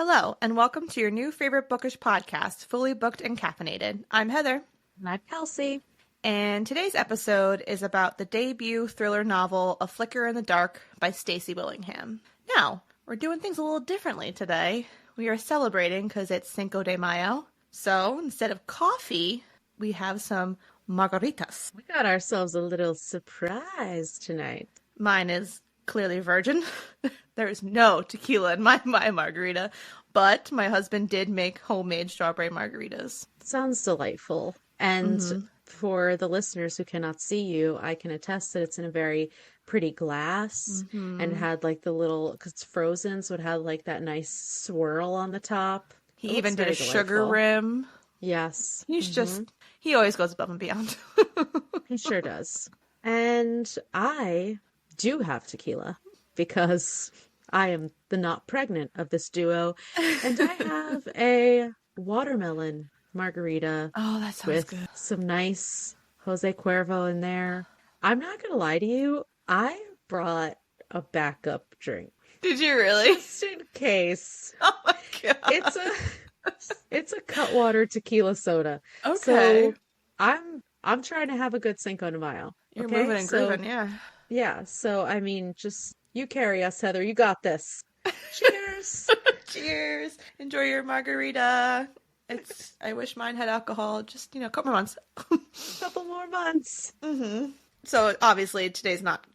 Hello, and welcome to your new favorite bookish podcast, Fully Booked and Caffeinated. I'm Heather. And I'm Kelsey. And today's episode is about the debut thriller novel, A Flicker in the Dark by Stacy Willingham. Now, we're doing things a little differently today. We are celebrating because it's Cinco de Mayo. So, instead of coffee, we have some margaritas. We got ourselves a little surprise tonight. Mine is clearly virgin. There's no tequila in my margarita, but my husband did make homemade strawberry margaritas. Sounds delightful. And for the listeners who cannot see you, I can attest that it's in a very pretty glass and had like the little, because it's frozen, so it had like that nice swirl on the top. He even did a sugar rim. Yes. He always goes above and beyond. He sure does. And I do have tequila because I am the not pregnant of this duo. And I have a watermelon margarita. Oh, that sounds with good. Some nice Jose Cuervo in there. I'm not going to lie to you. I brought a backup drink. Did you really? Just in case. Oh my god. It's a Cutwater tequila soda. Okay. So I'm trying to have a good Cinco de Mayo. You're okay? moving and grooving, yeah. Yeah, so I mean, just you carry us, Heather. You got this. Cheers. Cheers. Enjoy your margarita. I wish mine had alcohol. Just, a couple more months. Couple more months. So obviously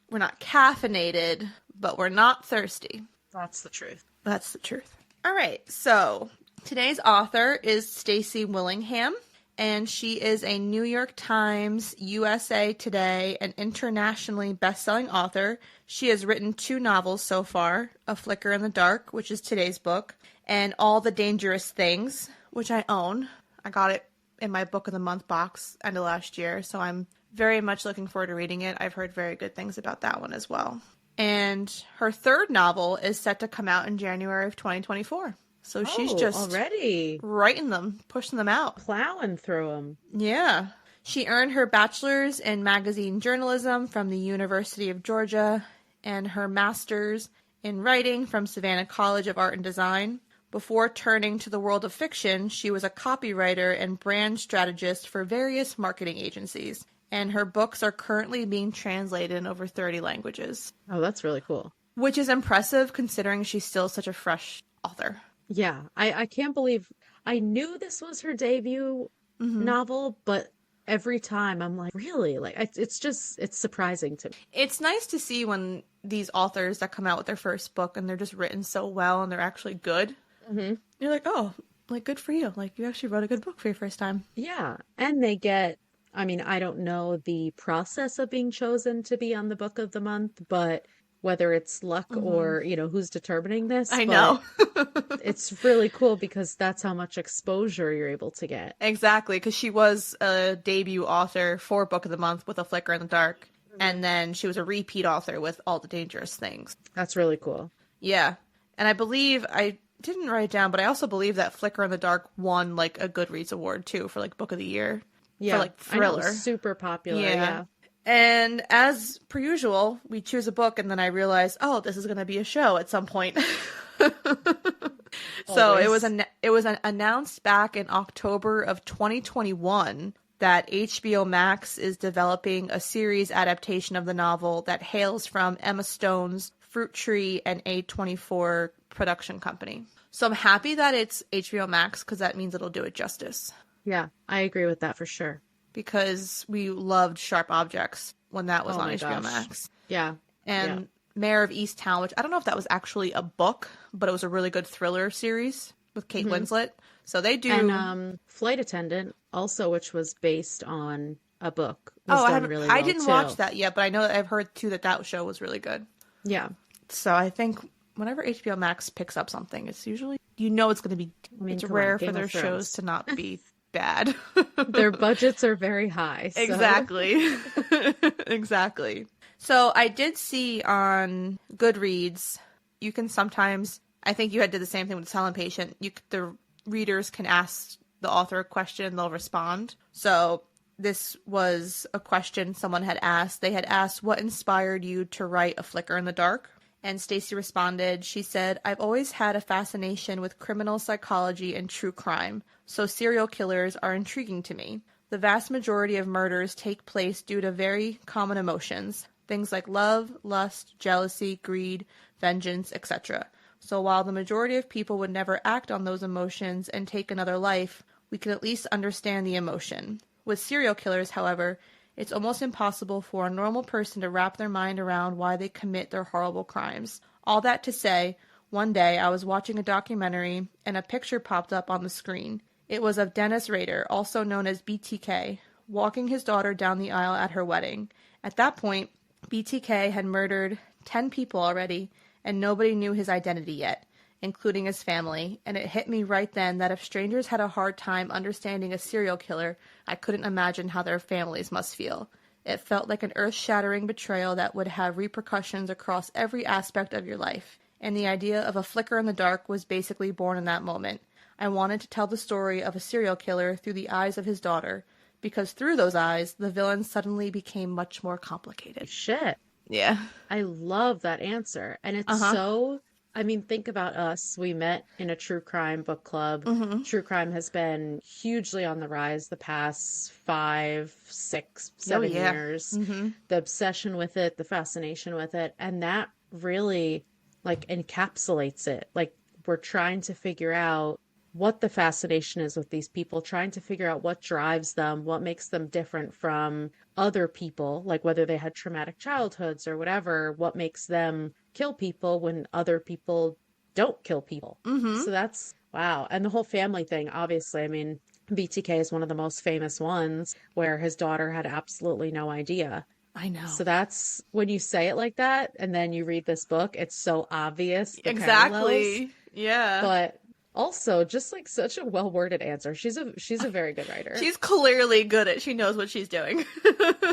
we're not caffeinated, but we're not thirsty. That's the truth. That's the truth. All right. So today's author is Stacy Willingham, and she is a New York Times, USA Today, and internationally best-selling author. She has written 2 novels so far, A Flicker in the Dark, which is today's book, and All the Dangerous Things, which I own. I got it in my Book of the Month box end of last year, so I'm very much looking forward to reading it. I've heard very good things about that one as well. And her 3rd novel is set to come out in January of 2024. So she's just already writing them, pushing them out. Plowing through them. Yeah. She earned her bachelor's in magazine journalism from the University of Georgia and her master's in writing from Savannah College of Art and Design. Before turning to the world of fiction, she was a copywriter and brand strategist for various marketing agencies. And her books are currently being translated in over 30 languages. Oh, that's really cool. Which is impressive considering she's still such a fresh author. Yeah, I can't believe I knew this was her debut novel, but every time I'm like, really? Like, it's surprising to me. It's nice to see when these authors that come out with their first book and they're just written so well and they're actually good. You're like, oh, like, good for you. Like, you actually wrote a good book for your first time. Yeah, and they get, I mean, I don't know the process of being chosen to be on the Book of the Month, but whether it's luck or, who's determining this. I know. It's really cool because that's how much exposure you're able to get. Exactly, because she was a debut author for Book of the Month with A Flicker in the Dark, and then she was a repeat author with All the Dangerous Things. That's really cool. Yeah, and I believe, I didn't write it down, but I also believe that Flicker in the Dark won, like, a Goodreads award, too, for, like, Book of the Year. Yeah, for, like, thriller. I know, super popular, yeah. And as per usual, we choose a book and then I realize, oh, this is going to be a show at some point. So it was announced back in October of 2021 that HBO Max is developing a series adaptation of the novel that hails from Emma Stone's Fruit Tree and A24 production company. So I'm happy that it's HBO Max because that means it'll do it justice. Yeah, I agree with that for sure. Because we loved Sharp Objects when that was on HBO Max. Yeah. And Mayor of Easttown, which I don't know if that was actually a book, but it was a really good thriller series with Kate Winslet. So they do. And Flight Attendant, also, which was based on a book. I didn't watch that yet, but I know that I've heard too that show was really good. Yeah. So I think whenever HBO Max picks up something, it's usually, it's going to be, it's rare for their shows to not be bad. Their budgets are very high. So. Exactly. Exactly. So I did see on Goodreads, you can sometimes, I think you had did the same thing with Silent Patient, the readers can ask the author a question and they'll respond. So this was a question someone had asked. They had asked, what inspired you to write A Flicker in the Dark? And Stacy responded, she said, "I've always had a fascination with criminal psychology and true crime, so serial killers are intriguing to me. The vast majority of murders take place due to very common emotions, things like love, lust, jealousy, greed, vengeance, etc. So while the majority of people would never act on those emotions and take another life, we can at least understand the emotion. With serial killers, however, it's almost impossible for a normal person to wrap their mind around why they commit their horrible crimes. All that to say, one day I was watching a documentary and a picture popped up on the screen. It was of Dennis Rader, also known as BTK, walking his daughter down the aisle at her wedding. At that point, BTK had murdered 10 people already, and nobody knew his identity yet, including his family, and it hit me right then that if strangers had a hard time understanding a serial killer, I couldn't imagine how their families must feel. It felt like an earth-shattering betrayal that would have repercussions across every aspect of your life, and the idea of a flicker in the dark was basically born in that moment. I wanted to tell the story of a serial killer through the eyes of his daughter, because through those eyes, the villain suddenly became much more complicated." Shit. Yeah. I love that answer. And it's Uh-huh. so, I mean, think about us. We met in a true crime book club. Mm-hmm. True crime has been hugely on the rise the past 5, 6, Oh, 7 yeah. years. Mm-hmm. The obsession with it, the fascination with it. And that really, like, encapsulates it. Like, we're trying to figure out what the fascination is with these people, trying to figure out what drives them, what makes them different from other people, like whether they had traumatic childhoods or whatever, what makes them kill people when other people don't kill people. Mm-hmm. So that's wow. And the whole family thing, obviously, I mean, BTK is one of the most famous ones where his daughter had absolutely no idea. I know. So that's when you say it like that, and then you read this book, it's so obvious the parallels. Exactly. Yeah. But also, just like such a well-worded answer. She's a very good writer. She's clearly good at, she knows what she's doing.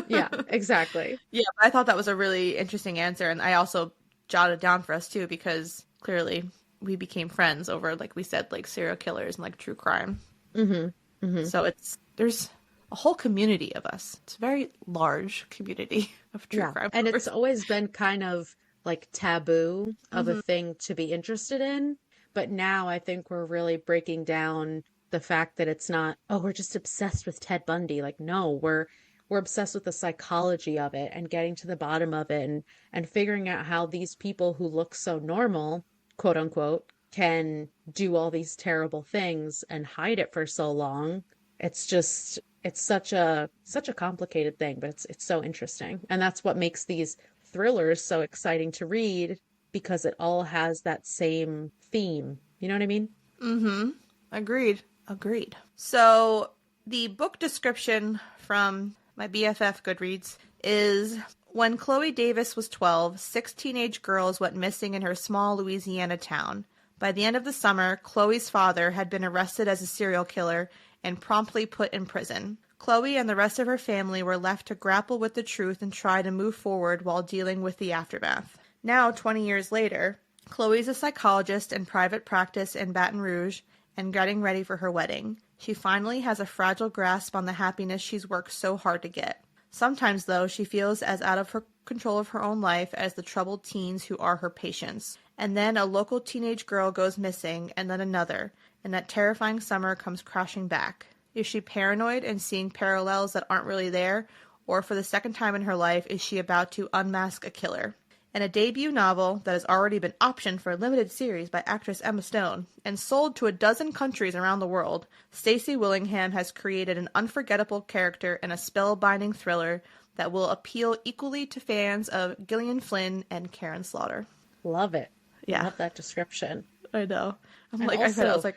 Yeah, exactly. Yeah, but I thought that was a really interesting answer, and I also jotted it down for us too, because clearly we became friends over, like we said, like serial killers and like true crime. Mm-hmm. Mm-hmm. So there's a whole community of us. It's a very large community of true crime. And lovers. it's always been kind of like taboo of Mm-hmm. a thing to be interested in. But now I think we're really breaking down the fact that it's not, oh, we're just obsessed with Ted Bundy. Like, no, we're obsessed with the psychology of it and getting to the bottom of it and figuring out how these people who look so normal, quote unquote, can do all these terrible things and hide it for so long. It's just it's such a complicated thing, but it's so interesting. And that's what makes these thrillers so exciting to read, because it all has that same theme. You know what I mean? Mm-hmm. Agreed. So the book description from my BFF Goodreads is: when Chloe Davis was 12, 6 teenage girls went missing in her small Louisiana town. By the end of the summer, Chloe's father had been arrested as a serial killer and promptly put in prison. Chloe and the rest of her family were left to grapple with the truth and try to move forward while dealing with the aftermath. Now, 20 years later, Chloe's a psychologist in private practice in Baton Rouge and getting ready for her wedding. She finally has a fragile grasp on the happiness she's worked so hard to get. Sometimes, though, she feels as out of her control of her own life as the troubled teens who are her patients. And then a local teenage girl goes missing, and then another, and that terrifying summer comes crashing back. Is she paranoid and seeing parallels that aren't really there? Or for the second time in her life, is she about to unmask a killer? In a debut novel that has already been optioned for a limited series by actress Emma Stone and sold to 12 countries around the world, Stacy Willingham has created an unforgettable character in a spellbinding thriller that will appeal equally to fans of Gillian Flynn and Karen Slaughter. Love it. Yeah. Love that description. I know. And I also, was like,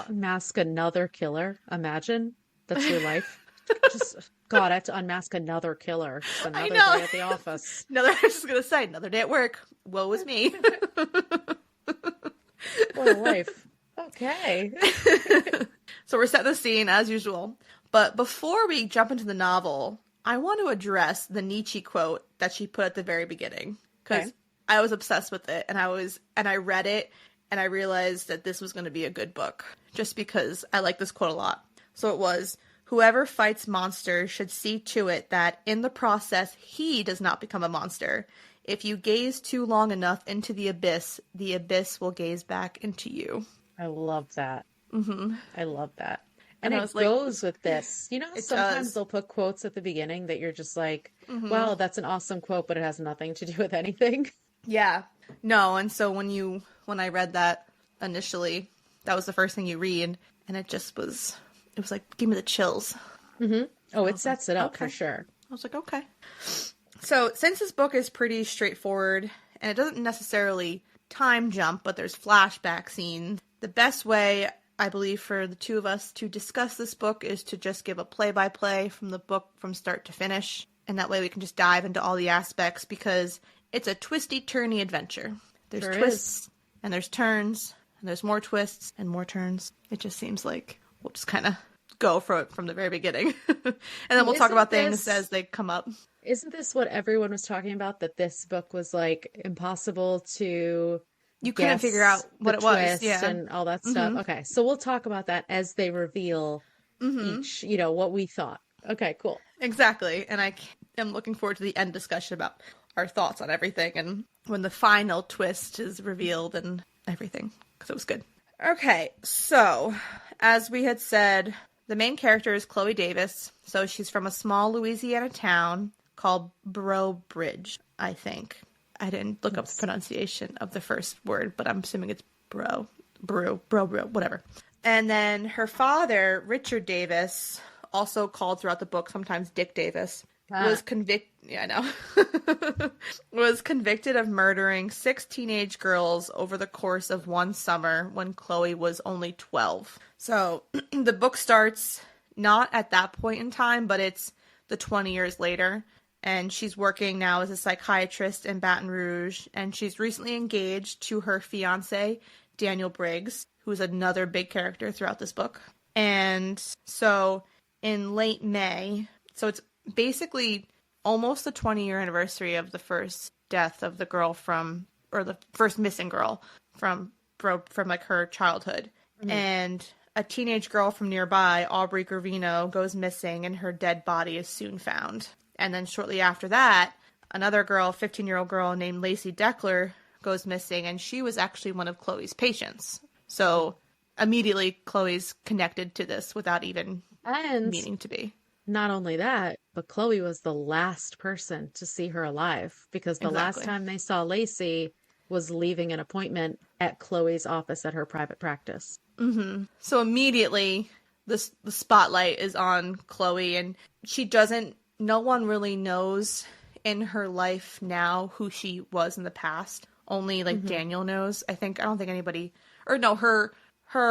unmask another killer. Imagine that's your life. Just God, I have to unmask another killer. Just another day at the office. I was just gonna say, another day at work. Woe is me. What a life. Okay. So we're setting the scene as usual. But before we jump into the novel, I want to address the Nietzsche quote that she put at the very beginning. Because Okay. I was obsessed with it, and I read it, and I realized that this was going to be a good book, just because I like this quote a lot. So it was: whoever fights monsters should see to it that, in the process, he does not become a monster. If you gaze too long enough into the abyss will gaze back into you. I love that. I love that. And And I it was like, goes with this. You know, it sometimes does. they'll put quotes at the beginning that you're just like, Hmm. wow, that's an awesome quote, but it has nothing to do with anything. Yeah. No, and so when I read that initially, that was the first thing you read, and it was like, give me the chills. Oh, I it was like, sets it up for okay. sure. I was like, okay. So since this book is pretty straightforward, and it doesn't necessarily time jump, but there's flashback scenes, the best way, I believe, for the two of us to discuss this book is to just give a play-by-play from the book from start to finish, and that way we can just dive into all the aspects, because it's a twisty-turny adventure. There's Sure twists, is. and there's turns, and there's more twists, and more turns. It just seems like we'll just kind of go for it from the very beginning. And then we'll talk Isn't about things this as they come up. isn't this what everyone was talking about? That this book was like impossible to You couldn't figure out guess the what it was. twist Yeah. and all that stuff. Mm-hmm. Okay, so we'll talk about that as they reveal Mm-hmm. each, you know, what we thought. Okay, cool. Exactly. And I am looking forward to the end discussion about our thoughts on everything and when the final twist is revealed and everything, because it was good. Okay, so as we had said, the main character is Chloe Davis. So she's from a small Louisiana town called Breaux Bridge, I think. I didn't look up the Yes. pronunciation of the first word, but I'm assuming it's Breaux, whatever. And then her father, Richard Davis, also called throughout the book sometimes Dick Davis, Ah, yeah, I know, was convicted of murdering 6 teenage girls over the course of one summer when Chloe was only 12. So the book starts not at that point in time, but it's the 20 years later. And she's working now as a psychiatrist in Baton Rouge. And she's recently engaged to her fiance, Daniel Briggs, who's another big character throughout this book. And so in late May, so it's basically almost the 20-year anniversary of the first death of the girl or the first missing girl from like her childhood. mhm. And a teenage girl from nearby, Aubrey Gravino, goes missing and her dead body is soon found. And then shortly after that, another girl, 15-year-old girl named Lacey Deckler, goes missing, and she was actually one of Chloe's patients. So immediately Chloe's connected to this without even And meaning to be. not only that, but Chloe was the last person to see her alive because the last Exactly. time they saw Lacey was leaving an appointment at Chloe's office at her private practice. So immediately the spotlight is on Chloe, and no one really knows in her life now who she was in the past. Only like Hmm. Daniel knows. I don't think anybody, or no, her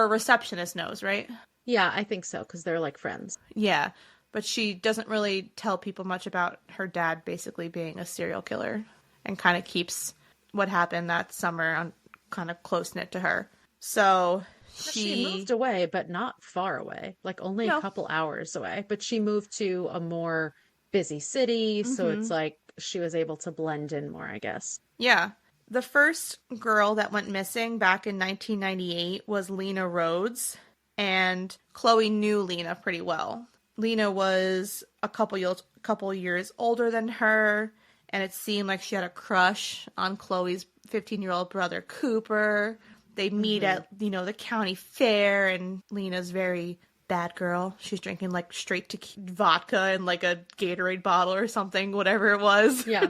receptionist knows, right? Yeah, I think so because they're like friends. Yeah, but she doesn't really tell people much about her dad basically being a serial killer, and kind of keeps what happened that summer on kind of close knit to her. So She moved away, but not far away, like only a no, couple hours away. But she moved to a more busy city, so it's mm-hmm. like she was able to blend in more, I guess. Yeah. The first girl that went missing back in 1998 was Lena Rhodes, and Chloe knew Lena pretty well. Lena was a couple years older than her, and it seemed like she had a crush on Chloe's 15-year-old brother Cooper. They meet Hmm. at, the county fair, and Lena's very bad girl. She's drinking like straight to vodka in like a Gatorade bottle or something, whatever it was. Yeah,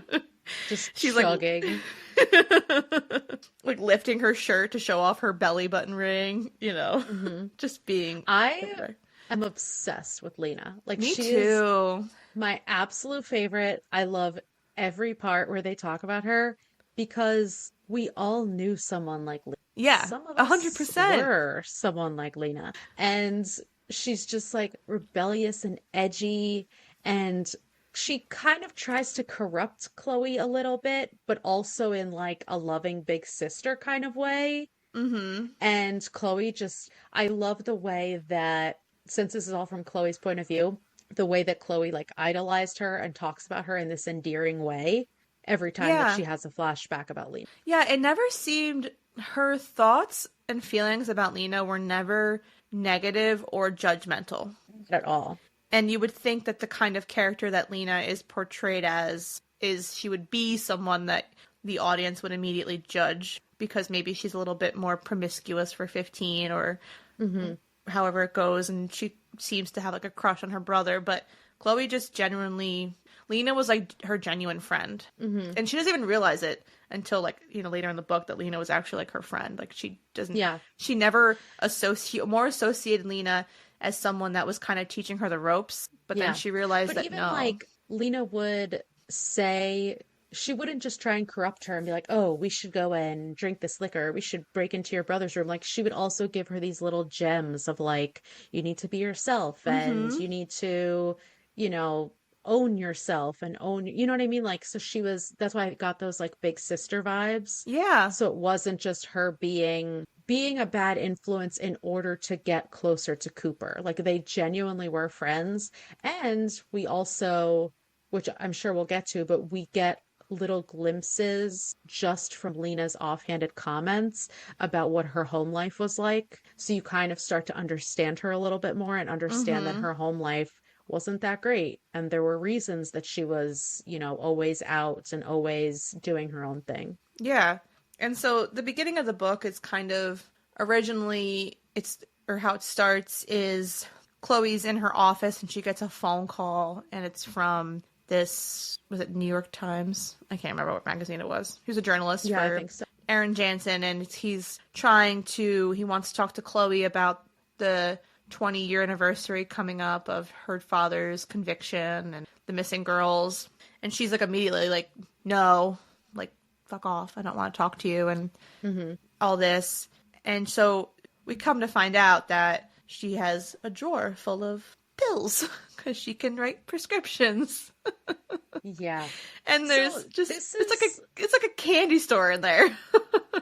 just She's like chugging. like lifting her shirt to show off her belly button ring, Hmm. just being I am obsessed with Lena. Like me she is too. my absolute favorite. I love every part where they talk about her because we all knew someone like Lena. Yeah, Some of us 100%. were someone like Lena. And she's just like rebellious and edgy. And she kind of tries to corrupt Chloe a little bit, but also in like a loving big sister kind of way. Mm-hmm. And Chloe I love the way that, since this is all from Chloe's point of view, the way that Chloe like idolized her and talks about her in this endearing way every time that Yeah. she has a flashback about Lena. Yeah, it never seemed her thoughts and feelings about Lena were never negative or judgmental. At all. And you would think that the kind of character that Lena is portrayed as she would be someone that the audience would immediately judge because maybe she's a little bit more promiscuous for 15 or however it goes, and she seems to have like a crush on her brother, but Chloe just genuinely, Lena was like her genuine friend. And she doesn't even realize it until like, you know, later in the book that Lena was actually like her friend. Like she doesn't, she never associated Lena as someone that was kind of teaching her the ropes, but then she realized but that even no. like Lena would say, she wouldn't just try and corrupt her and be like, oh, we should go and drink this liquor. We should break into your brother's room. Like, she would also give her these little gems of like, you need to be yourself and you need to, you know, own yourself and own, you know what I mean? Like, so that's why I got those like big sister vibes. Yeah. So it wasn't just her being a bad influence in order to get closer to Cooper. Like, they genuinely were friends. And we also, which I'm sure we'll get to, but we get little glimpses just from Lena's offhanded comments about what her home life was like. So you kind of start to understand her a little bit more and understand that her home life wasn't that great. And there were reasons that she was, you know, always out and always doing her own thing. Yeah. And so the beginning of the book is kind of originally how it starts is Chloe's in her office and she gets a phone call and it's from this, was it New York Times? I can't remember what magazine it was. He was a journalist for I think so. Aaron Jansen, and he wants to talk to Chloe about the 20-year anniversary coming up of her father's conviction and the missing girls. And she's like immediately like, no, like, fuck off. I don't want to talk to you and all this. And so we come to find out that she has a drawer full of pills because she can write prescriptions. Yeah. And there's it's like a candy store in there.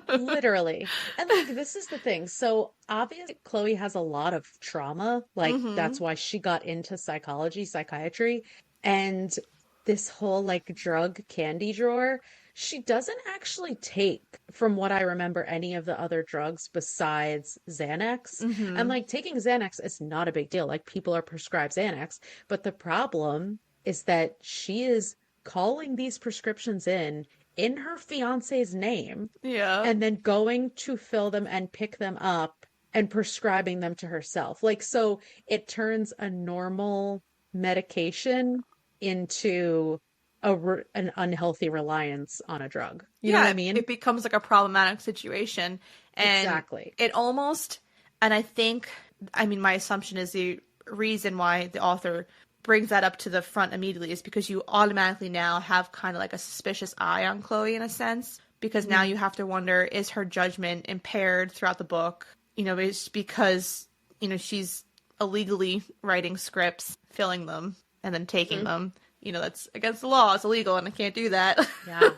Literally. And like, this is the thing. So obviously Chloe has a lot of trauma. Like, that's why she got into psychiatry. And this whole like drug candy drawer, she doesn't actually take, from what I remember, any of the other drugs besides Xanax. And like, taking Xanax is not a big deal. Like, people are prescribed Xanax. But the problem is that she is calling these prescriptions in her fiance's name. Yeah. And then going to fill them and pick them up and prescribing them to herself. Like, so it turns a normal medication into an unhealthy reliance on a drug. You know what I mean? It becomes like a problematic situation. And exactly. It almost, and I mean, my assumption is the reason why the author brings that up to the front immediately is because you automatically now have kind of like a suspicious eye on Chloe in a sense, because now you have to wonder, is her judgment impaired throughout the book? You know, it's because, you know, she's illegally writing scripts, filling them, and then taking them. You know, that's against the law. It's illegal and I can't do that. Yeah.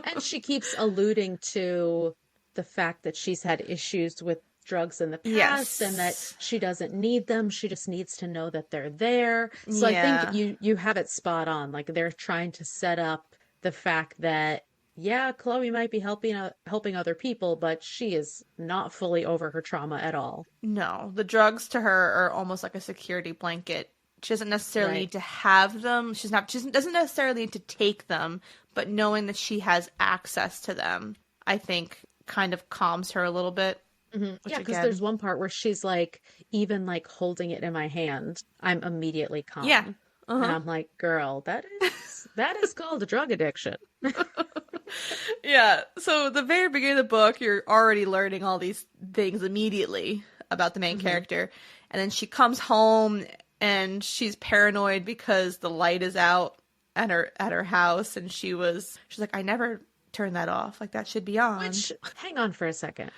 And she keeps alluding to the fact that she's had issues with drugs in the past and that she doesn't need them. She just needs to know that they're there. So I think you have it spot on. Like, they're trying to set up the fact that, yeah, Chloe might be helping other people, but she is not fully over her trauma at all. No, the drugs to her are almost like a security blanket. She doesn't necessarily need to have them. She doesn't necessarily need to take them, but knowing that she has access to them, I think, kind of calms her a little bit. Yeah, because there's one part where she's like, even like holding it in my hand, I'm immediately calm. Yeah. And I'm like, girl, that is called a drug addiction. Yeah. So the very beginning of the book, you're already learning all these things immediately about the main character. And then she comes home and she's paranoid because the light is out at her house, and she's like, I never turned that off. Like, that should be on. Which, hang on for a second.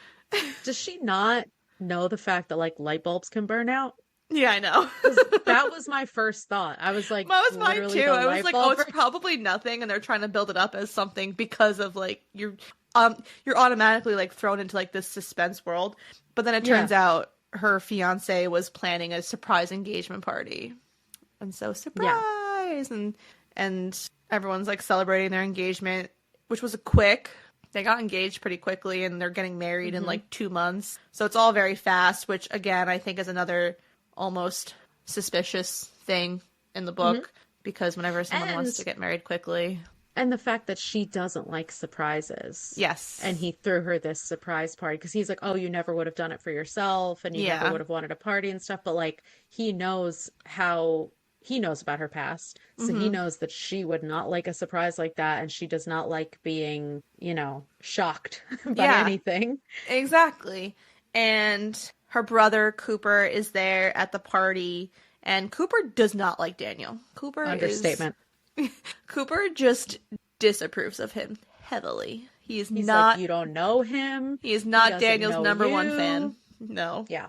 Does she not know the fact that like light bulbs can burn out? Yeah, I know. That was my first thought. I was like, that was mine too. I was like, oh, it's probably nothing, and they're trying to build it up as something because of like you're automatically like thrown into like this suspense world. But then it turns out her fiance was planning a surprise engagement party, and so surprise, and everyone's like celebrating their engagement, which was quick. They got engaged pretty quickly, and they're getting married in like 2 months. So it's all very fast, which again, I think is another almost suspicious thing in the book, because whenever someone wants to get married quickly. And the fact that she doesn't like surprises. And Yes. he threw her this surprise party because he's like, oh, you never would have done it for yourself and you never Yeah. would have wanted a party and stuff. But like, he knows how he knows about her past. So he Mm-hmm. knows that she would not like a surprise like that. And she does not like being, shocked by Yeah, anything. exactly. And her brother Cooper is there at the party, and Cooper does not like Daniel. Understatement. Cooper just disapproves of him heavily. He's like, you don't know him. He is He not doesn't Daniel's know number one you. fan. No. Yeah.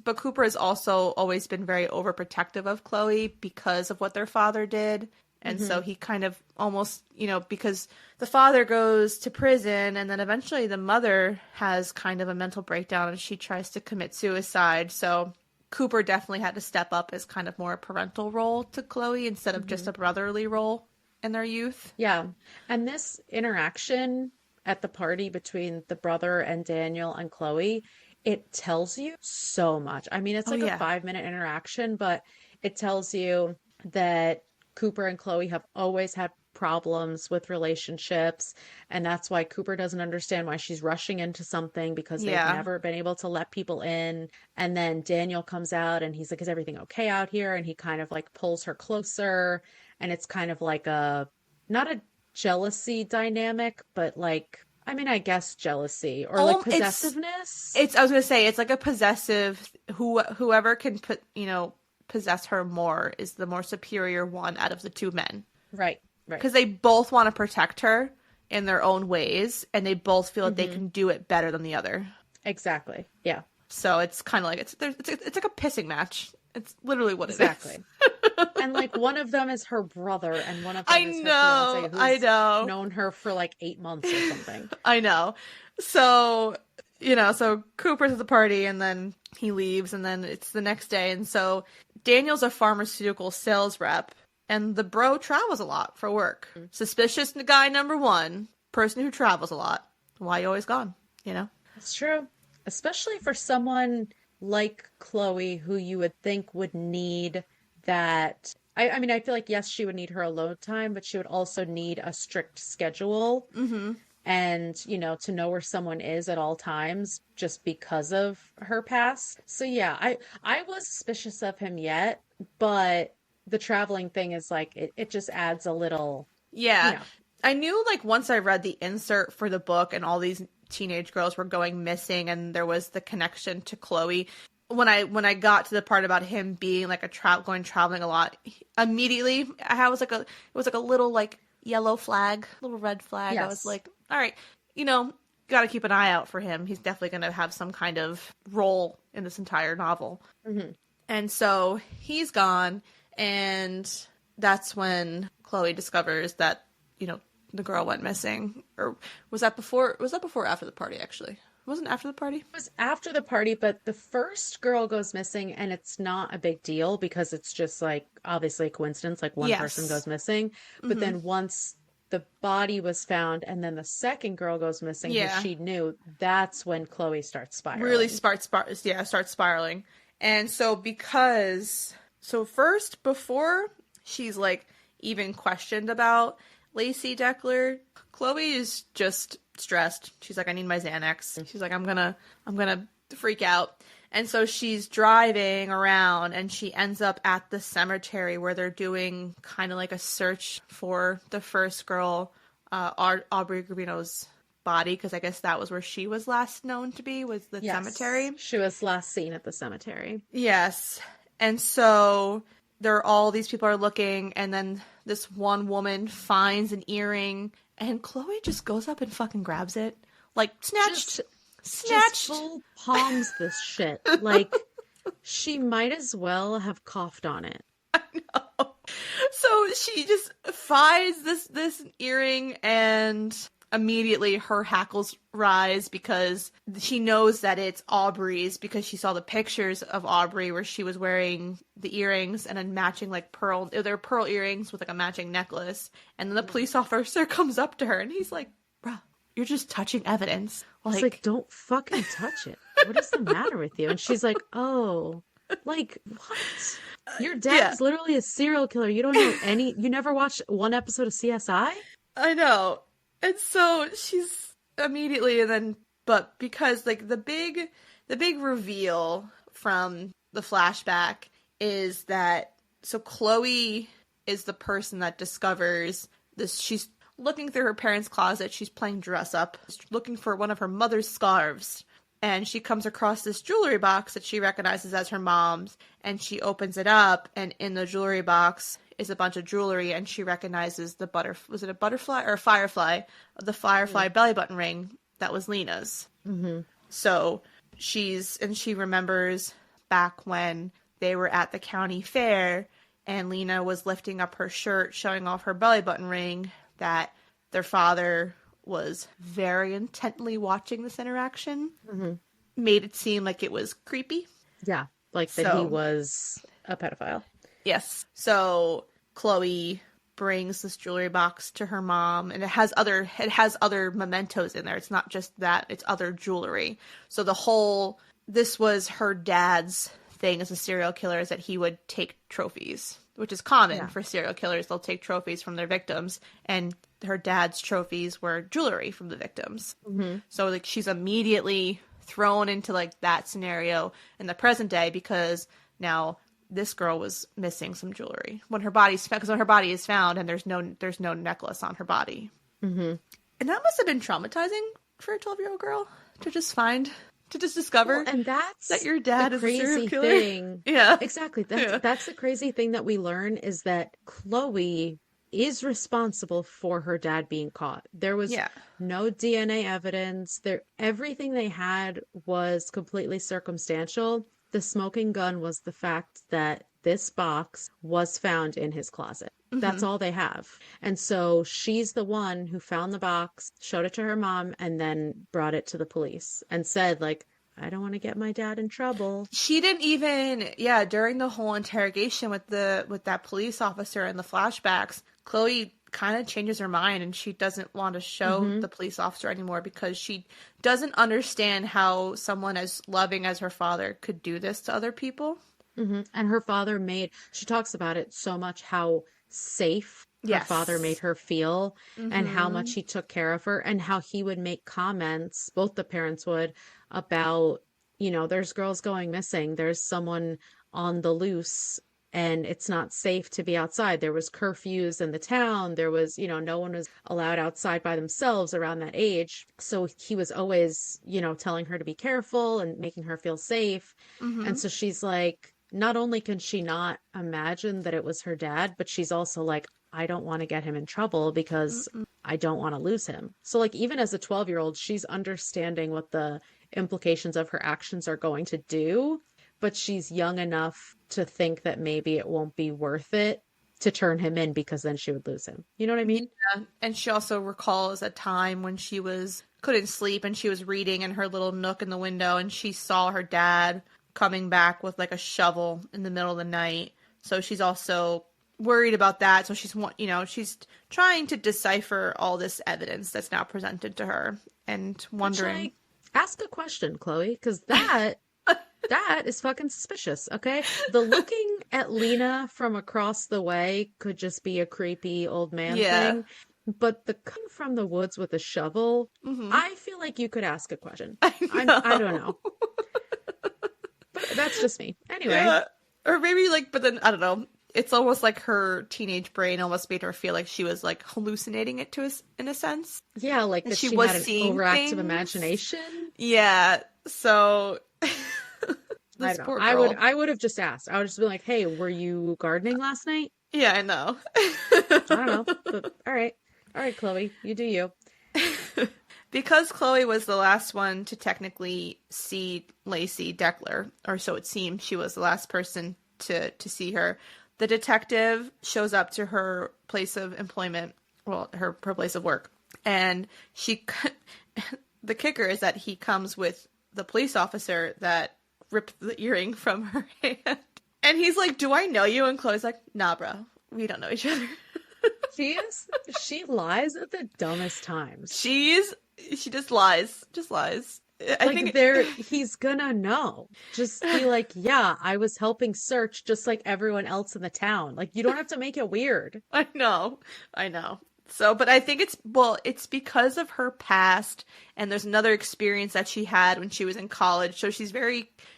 But Cooper has also always been very overprotective of Chloe because of what their father did. And so Hmm. he kind of almost, because the father goes to prison and then eventually the mother has kind of a mental breakdown and she tries to commit suicide. So Cooper definitely had to step up as kind of more a parental role to Chloe instead of just Hmm. a brotherly role in their youth. Yeah. And this interaction at the party between the brother and Daniel and Chloe, it tells you so much. I mean, it's Oh, like a yeah. 5-minute interaction, but it tells you that Cooper and Chloe have always had problems with relationships. And that's why Cooper doesn't understand why she's rushing into something because they've Yeah. never been able to let people in. And then Daniel comes out and he's like, is everything okay out here? And he kind of like pulls her closer. And it's kind of like not a jealousy dynamic, but like, I mean, I guess jealousy or like Oh, it's possessiveness. It's I was gonna say it's like a possessive whoever can possess her more is the more superior one out of the two men Right, right. because they both want to protect her in their own ways and they both feel that they Hmm. can do it better than the other. Exactly. Yeah, So it's kind of like it's like a pissing match. It's literally what it is. exactly. And like one of them is her brother and one of I them is her fiance I who's know. known her for like 8 months or something. I know. So, so Cooper's at the party and then he leaves and then it's the next day. And so Daniel's a pharmaceutical sales rep and the bro travels a lot for work. Suspicious guy number one, person who travels a lot. Why you always gone, you know? That's true. Especially for someone like Chloe, who you would think would need that. I mean, I feel like, yes, she would need her alone time, but she would also need a strict schedule Mm-hmm. and, to know where someone is at all times just because of her past. So, yeah, I was suspicious of him yet, but the traveling thing is like, it just adds a little, you Yeah. know, I knew like once I read the insert for the book and all these teenage girls were going missing and there was the connection to Chloe. When I got to the part about him being like going traveling a lot, immediately I was like it was like a little like yellow flag, little red flag. I was yes. like, all right, got to keep an eye out for him. He's definitely going to have some kind of role in this entire novel. Hmm. And so he's gone, and that's when Chloe discovers that, the girl went missing. Or was that before? Was that before or after the party, actually? It wasn't after the party? It was after the party, but the first girl goes missing, and it's not a big deal because it's just like obviously a coincidence, like one person Yes. goes missing. But Mm-hmm. then once the body was found, and then the second girl goes missing, who Yeah. she knew, that's when Chloe starts Really spiraling. starts spiraling. And so first, before she's like even questioned about Lacey Deckler, Chloe is just stressed. She's like, I need my Xanax. She's like, I'm gonna freak out. And so she's driving around and she ends up at the cemetery where they're doing kind of like a search for the first girl, Aubrey Rubino's body, because I guess that was where she was last known to be, was the Yes, cemetery. she was last seen at the cemetery. Yes. And so all these people are looking, and then this one woman finds an earring, and Chloe just goes up and fucking grabs it. Like, Just snatched. full palms this shit. Like she might as well have coughed on it. So she just finds this earring, and immediately her hackles rise because she knows that it's Aubrey's, because she saw the pictures of Aubrey where she was wearing the earrings and then matching like they're pearl earrings with like a matching necklace. And then the police officer comes up to her and he's like, bruh, you're just touching evidence. It's like, don't fucking touch it. What is the matter with you? And she's like, oh, Like, what? Your Yeah, dad's literally a serial killer. You don't know you never watched one episode of CSI? I know. And so she's immediately, and then, but because like the big reveal from the flashback is that, so Chloe is the person that discovers this. She's looking through her parents' closet. She's playing dress up, looking for one of her mother's scarves. And she comes across this jewelry box that she recognizes as her mom's, and she opens it up, and in the jewelry box is a bunch of jewelry, and she recognizes was it a butterfly or a firefly? The firefly belly button ring that was Lena's. Mm-hmm. So she remembers back when they were at the county fair, and Lena was lifting up her shirt, showing off her belly button ring, that their father was very intently watching this interaction. Mm-hmm. Made it seem like it was creepy. Yeah, like that he was a pedophile. Yes. So Chloe brings this jewelry box to her mom, and it has other mementos in there. It's not just that, it's other jewelry. So this was her dad's thing as a serial killer, is that he would take trophies, which is common for serial killers. They'll take trophies from their victims, and her dad's trophies were jewelry from the victims. Mm-hmm. So like she's immediately thrown into like that scenario in the present day, because now this girl was missing some jewelry when her body's found, because when her body is found and there's no necklace on her body. Mm-hmm. And that must have been traumatizing for a 12-year-old girl to just discover, and that's that your dad the is a serial crazy killer. thing. Yeah, Exactly. That's the crazy thing that we learn, is that Chloe is responsible for her dad being caught. There was no DNA evidence. Everything they had was completely circumstantial. The smoking gun was the fact that this box was found in his closet. That's all they have. And so she's the one who found the box, showed it to her mom, and then brought it to the police and said, like, I don't want to get my dad in trouble. She didn't even, during the whole interrogation with that police officer and the flashbacks, Chloe kind of changes her mind, and she doesn't want to show the police officer anymore, because she doesn't understand how someone as loving as her father could do this to other people. Mm-hmm. And her father she talks about it so much, how safe her father made her feel, and how much he took care of her, and how he would make comments, both the parents would, about, there's girls going missing, there's someone on the loose, and it's not safe to be outside. There was curfews in the town. There was, no one was allowed outside by themselves around that age. So he was always, telling her to be careful and making her feel safe. And so she's like, not only can she not imagine that it was her dad, but she's also like, I don't want to get him in trouble because I don't want to lose him. So like, even as a 12-year-old, she's understanding what the implications of her actions are going to do, but she's young enough to think that maybe it won't be worth it to turn him in, because then she would lose him. You know what I mean? Yeah. And she also recalls a time when she couldn't sleep, and she was reading in her little nook in the window, and she saw her dad coming back with like a shovel in the middle of the night. So she's also worried about that. So she's trying to decipher all this evidence that's now presented to her, and wondering. Which, ask a question, Chloe, because that is fucking suspicious, okay? The looking at Lena from across the way could just be a creepy old man thing. But the coming from the woods with a shovel, I feel like you could ask a question. I don't know. But that's just me. Anyway. Yeah. Or maybe but then, I don't know. It's almost like her teenage brain almost made her feel like she was like hallucinating it in a sense. Yeah, like that she was had an seeing overactive things. imagination. Yeah. So I don't know. I would have just asked. I would just be like, hey, were you gardening last night? Yeah, I know. I don't know. But, all right, Chloe, you do you. Because Chloe was the last one to technically see Lacey Deckler, or so it seemed, she was the last person to see her. The detective shows up to her place of employment, well, her place of work, and the kicker is that he comes with the police officer that ripped the earring from her hand. And he's like, do I know you? And Chloe's like, nah, bro, we don't know each other. She lies at the dumbest times. She just lies. I Like think he's gonna know. Just be like, yeah, I was helping search just like everyone else in the town. Like you don't have to make it weird. I know. I know. So, but I think it's because of her past, and there's another experience that she had when she was in college. So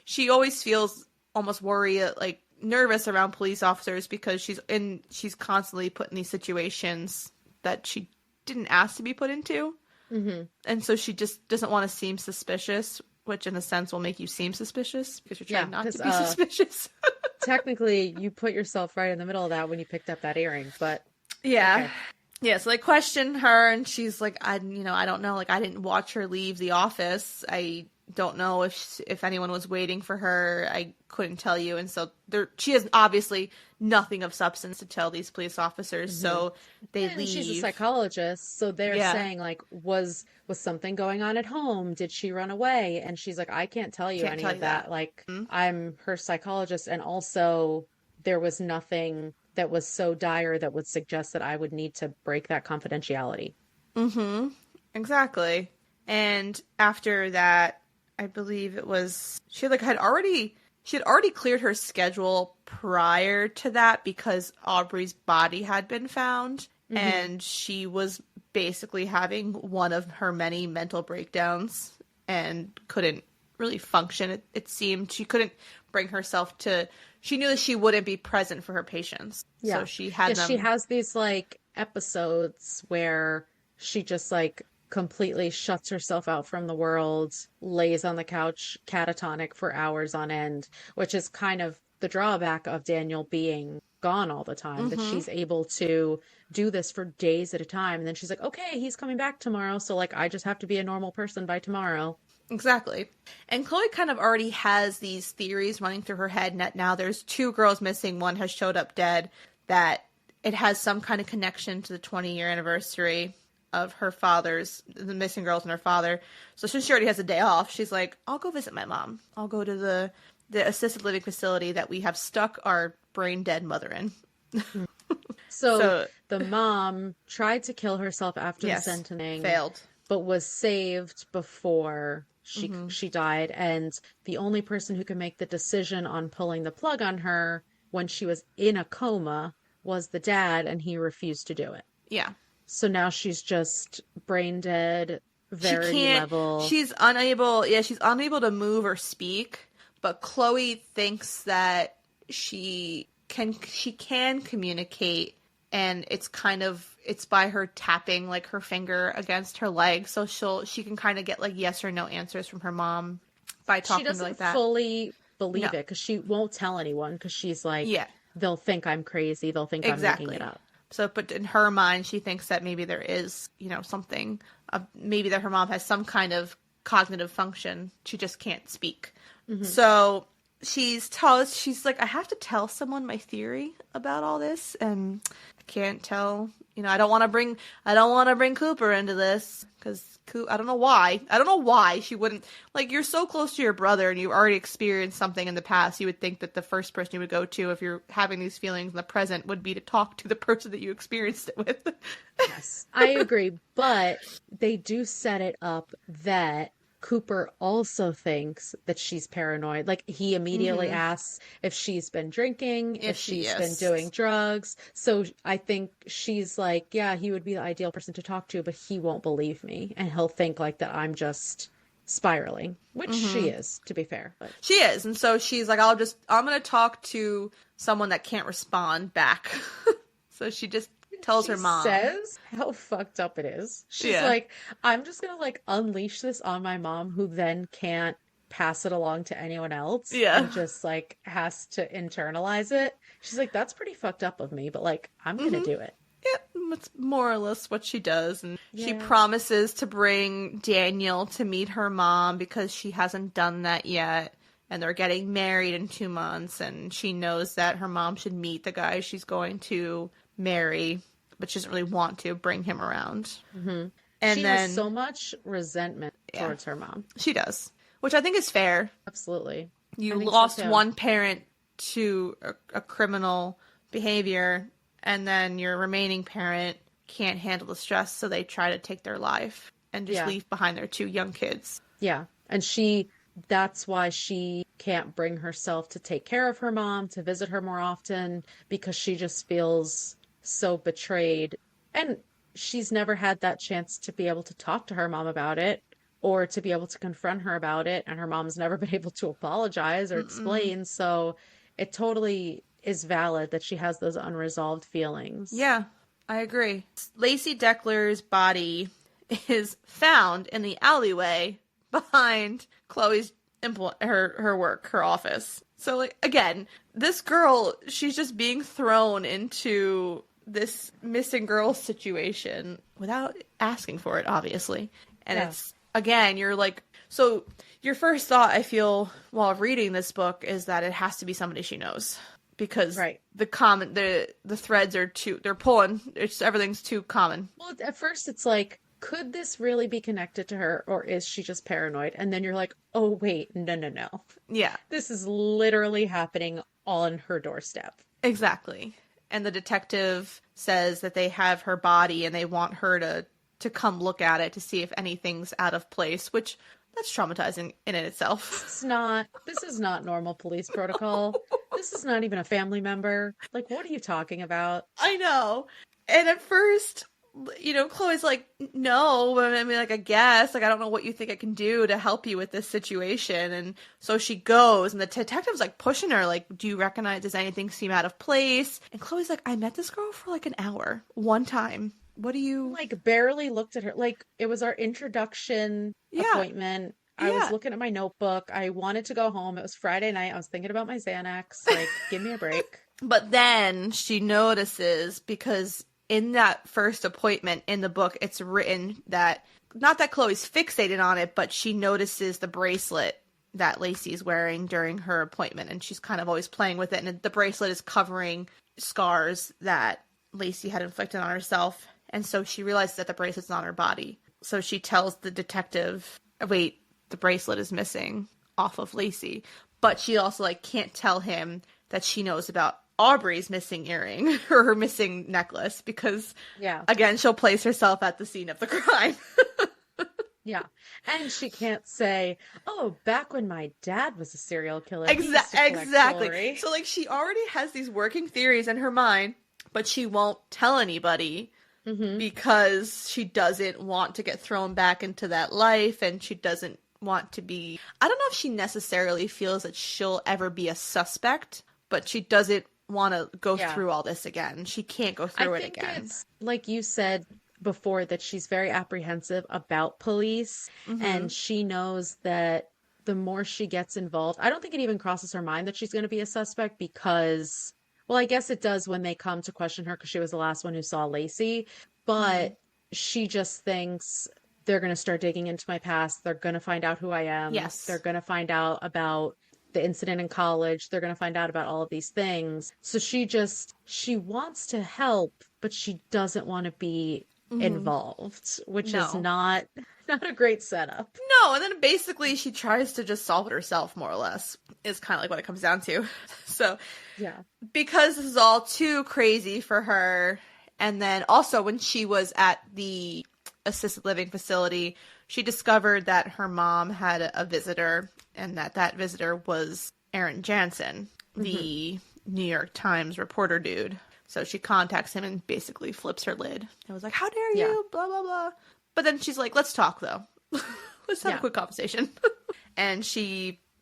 she always feels almost worried, like nervous around police officers because she's constantly put in these situations that she didn't ask to be put into. Hmm. And so she just doesn't want to seem suspicious, which in a sense will make you seem suspicious because you're Yeah, trying not because to be suspicious. technically you put yourself right in the middle of that when you picked up that earring, but Yeah. okay. Yeah, so they question her and she's like, I don't know, like I didn't watch her leave the office. I don't know if anyone was waiting for her. I couldn't tell you. And so she has obviously nothing of substance to tell these police officers, Hmm. so they And she's a leave. psychologist, so they're Yeah. saying like, was something going on at home? Did she run away? And she's like, I can't tell you Can't any tell of you that. that. Like, Mm-hmm. I'm her psychologist, and also there was nothing that was so dire that would suggest that I would need to break that confidentiality. Mm-hmm. Exactly. And after that, I believe it was she had already cleared her schedule prior to that because Aubrey's body had been found Hmm. and she was basically having one of her many mental breakdowns and couldn't really function. It seemed she couldn't bring herself to she knew that she wouldn't be present for her patients. So Yeah. she Yeah, had she them. has these like episodes where she just like completely shuts herself out from the world, lays on the couch catatonic for hours on end, which is kind of the drawback of Daniel being gone all the time, that Mhm. she's able to do this for days at a time. And then she's like, okay, he's coming back tomorrow. So like I just have to be a normal person by tomorrow. Exactly. And Chloe kind of already has these theories running through her head that now there's two girls missing, one has showed up dead, that it has some kind of connection to the 20-year anniversary of the missing girls and her father. So since she already has a day off, she's like, I'll go visit my mom. I'll go to the assisted living facility that we have stuck our brain dead mother in. So So, the mom tried to kill herself after the yes, sentencing, failed. but was saved before Hmm. she died. And the only person who could make the decision on pulling the plug on her when she was in a coma was the dad, and he refused to do it. Yeah. So now she's just brain dead, She Verity can't level. she's unable to move or speak, but Chloe thinks that she can communicate, and it's by her tapping like her finger against her leg, so she can kind of get like yes or no answers from her mom by She talking doesn't like that. fully No. believe it because she won't tell anyone because she's like, Yeah. they'll think I'm crazy. They'll think I'm making it Exactly. up. So, but in her mind, she thinks that maybe there is, something, maybe that her mom has some kind of cognitive function. She just can't speak. Hmm. So she's like, I have to tell someone my theory about all this, and I can't tell. I don't want to bring Cooper into this because I don't know why. I don't know why she wouldn't. Like, you're so close to your brother and you've already experienced something in the past. You would think that the first person you would go to if you're having these feelings in the present would be to talk to the person that you experienced it with. Yes, I agree. But they do set it up that Cooper also thinks that she's paranoid. Like he immediately Mm-hmm. asks if she's been drinking, if If she she's been doing is. drugs. So I think she's like, yeah, he would be the ideal person to talk to, but he won't believe me. And he'll think like that I'm just spiraling, which she Mm-hmm. is, to be fair. But She is. And so she's like, I'm going to talk to someone that can't respond back. So she just tells she her mom. says how fucked up it is. She's Yeah. like, I'm just gonna like unleash this on my mom, who then can't pass it along to anyone else Yeah. and just like has to internalize it. She's like, that's pretty fucked up of me, but like, I'm gonna Mm-hmm. do it. Yeah, that's more or less what she does. And she Yeah. promises to bring Daniel to meet her mom because she hasn't done that yet. And they're getting married in 2 months. And she knows that her mom should meet the guy she's going to marry, but she doesn't really want to bring him around. Hmm. And She has then, so much resentment yeah, towards her mom. she does, which I think is fair. Absolutely. I You think so lost too. one parent to a criminal behavior, and then your remaining parent can't handle the stress, so they try to take their life and just Yeah. leave behind their two young kids. Yeah. And that's why she can't bring herself to take care of her mom, to visit her more often, because she just feels so betrayed. And she's never had that chance to be able to talk to her mom about it or to be able to confront her about it. And her mom's never been able to apologize or Mm-mm. explain. So it totally is valid that she has those unresolved feelings. Yeah, I agree. Lacey Deckler's body is found in the alleyway behind Chloe's her work, her office. So like again, this girl, she's just being thrown into this missing girl situation without asking for it, obviously. And Yeah. it's again, you're like, so your first thought, I feel, while reading this book is that it has to be somebody she knows because Right. the threads are too, they're pulling, everything's too common. Well, at first it's like, could this really be connected to her, or is she just paranoid? And then you're like, oh, wait, no, no, no. Yeah, This is literally happening on her doorstep. exactly. And the detective says that they have her body and they want her to come look at it to see if anything's out of place, which that's traumatizing in it itself. This is not normal police protocol. This is not even a family member. Like, what are you talking about? I know. And at first, Chloe's like, no, I mean, like, I guess, like, I don't know what you think I can do to help you with this situation. And so she goes, and the detective's like pushing her, like, do you recognize, does anything seem out of place? And Chloe's like, I met this girl for like an hour, one time. What do you... Like, barely looked at her. Like, it was our introduction Yeah, appointment. I was yeah. looking at my notebook. I wanted to go home. It was Friday night. I was thinking about my Xanax. Like, give me a break. But then she notices, because in that first appointment in the book, it's written that, not that Chloe's fixated on it, but she notices the bracelet that Lacey's wearing during her appointment, and she's kind of always playing with it, and the bracelet is covering scars that Lacey had inflicted on herself, and so she realizes that the bracelet's not on her body. So she tells the detective, wait, the bracelet is missing off of Lacey, but she also, like, can't tell him that she knows about Aubrey's missing earring or her missing necklace because, Yeah. again, she'll place herself at the scene of the crime. Yeah. And she can't say, oh, back when my dad was a serial killer. He used to collect Exactly. jewelry. So, like, she already has these working theories in her mind, but she won't tell anybody because she doesn't want to get thrown back into that life, and she doesn't want to be... I don't know if she necessarily feels that she'll ever be a suspect, but she doesn't want to go through all this again. She can't go through it again. It's like you said before, that she's very apprehensive about police, and she knows that the more she gets involved, I don't think it even crosses her mind that she's going to be a suspect because, well, I guess it does when they come to question her because she was the last one who saw Lacey, but she just thinks they're going to start digging into my past. They're going to find out who I am. Yes. They're going to find out about the incident in college. They're going to find out about all of these things. So she wants to help, but she doesn't want to be involved, which is not a great setup. No, and then basically she tries to just solve it herself, more or less, is kind of like what it comes down to. So, Yeah. because this is all too crazy for her, and then also when she was at the assisted living facility, she discovered that her mom had a visitor, and that visitor was Aaron Jansen, the New York Times reporter dude. So she contacts him and basically flips her lid. And was like, how dare you, blah, blah, blah. But then she's like, let's talk, though. Let's have a quick conversation. And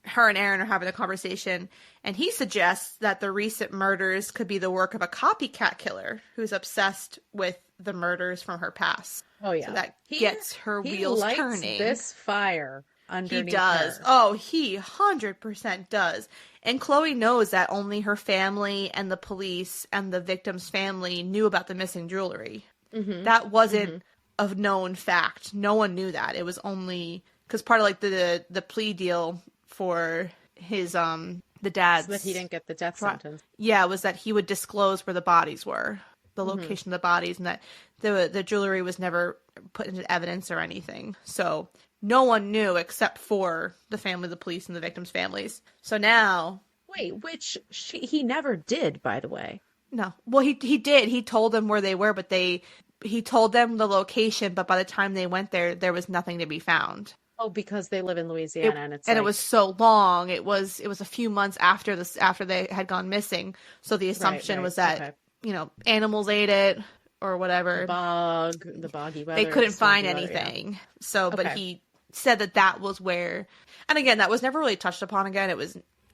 her and Aaron are having a conversation, and he suggests that the recent murders could be the work of a copycat killer who's obsessed with the murders from her past. Oh, yeah. So that gets her wheels lights turning. This fire underneath He does. her. Oh, he 100% does. And Chloe knows that only her family and the police and the victim's family knew about the missing jewelry. That wasn't a known fact. No one knew that. It was only because part of like the plea deal for his the dad's So that he didn't get the death sentence. Yeah, was that he would disclose where the bodies were, the location of the bodies, and that the jewelry was never put into evidence or anything. So no one knew except for the family, the police, and the victims' families. So now... Wait, which he never did, by the way. No. Well, he did. He told them where they were, but he told them the location, but by the time they went there, there was nothing to be found. Oh, because they live in It, Louisiana and it's and it was like, so long. It was a few months after this, after they had gone missing. So the right, assumption right. was that, Okay. animals ate it or whatever. The boggy They weather, the couldn't find swampy weather. Yeah. anything. So, but Okay. he said that that was where, and again, that was never really touched upon again. It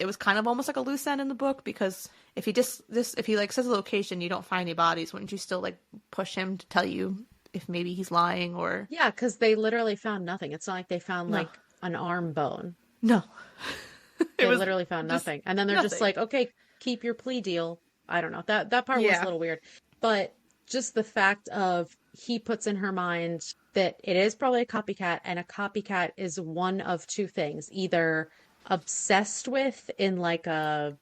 was kind of almost like a loose end in the book, because if he just this if he like says a location, you don't find any bodies, wouldn't you still like push him to tell you if maybe he's lying or Yeah, because they literally found nothing. It's not like they found no, like an arm bone. no, it They was literally found just nothing. And then they're just nothing. like, okay, keep your plea deal. I don't know. That part was a Yeah. little weird. But just the fact of he puts in her mind that it is probably a copycat, and a copycat is one of two things. Either obsessed with in like an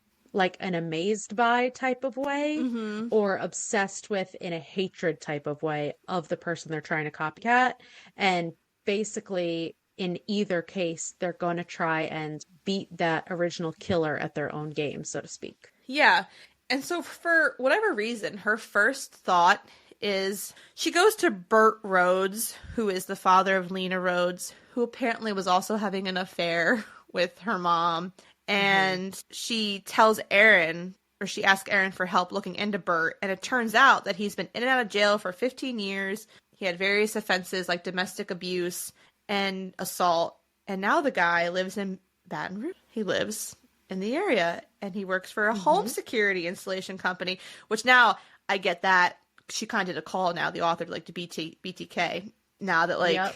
amazed by type of way, Mm-hmm. or obsessed with in a hatred type of way of the person they're trying to copycat. And basically, in either case, they're going to try and beat that original killer at their own game, so to speak. Yeah. And so for whatever reason, her first thought is she goes to Bert Rhodes, who is the father of Lena Rhodes, who apparently was also having an affair with her mom. Hmm. And she tells Aaron, or she asks Aaron for help looking into Bert. And it turns out that he's been in and out of jail for 15 years. He had various offenses like domestic abuse and assault. And now the guy lives in Baton Rouge. He lives in the area, and he works for a home Hmm. security installation company, which now I get that she kind of did a call now, the author, like to BTK. Now that Yep.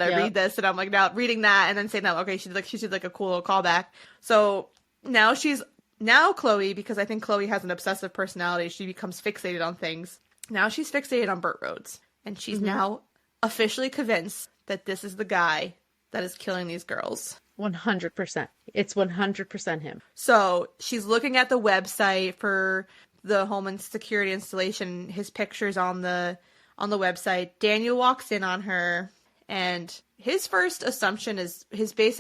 I read Yep. this, and I'm like now reading that and then saying that, okay, she did like a cool little callback. So now Chloe, because I think Chloe has an obsessive personality, she becomes fixated on things. Now she's fixated on Burt Rhodes, and she's Hmm. now officially convinced that this is the guy that is killing these girls. 100%. It's 100% him. So she's looking at the website for the home and security installation. His picture's on the website. Daniel walks in on her, and his basic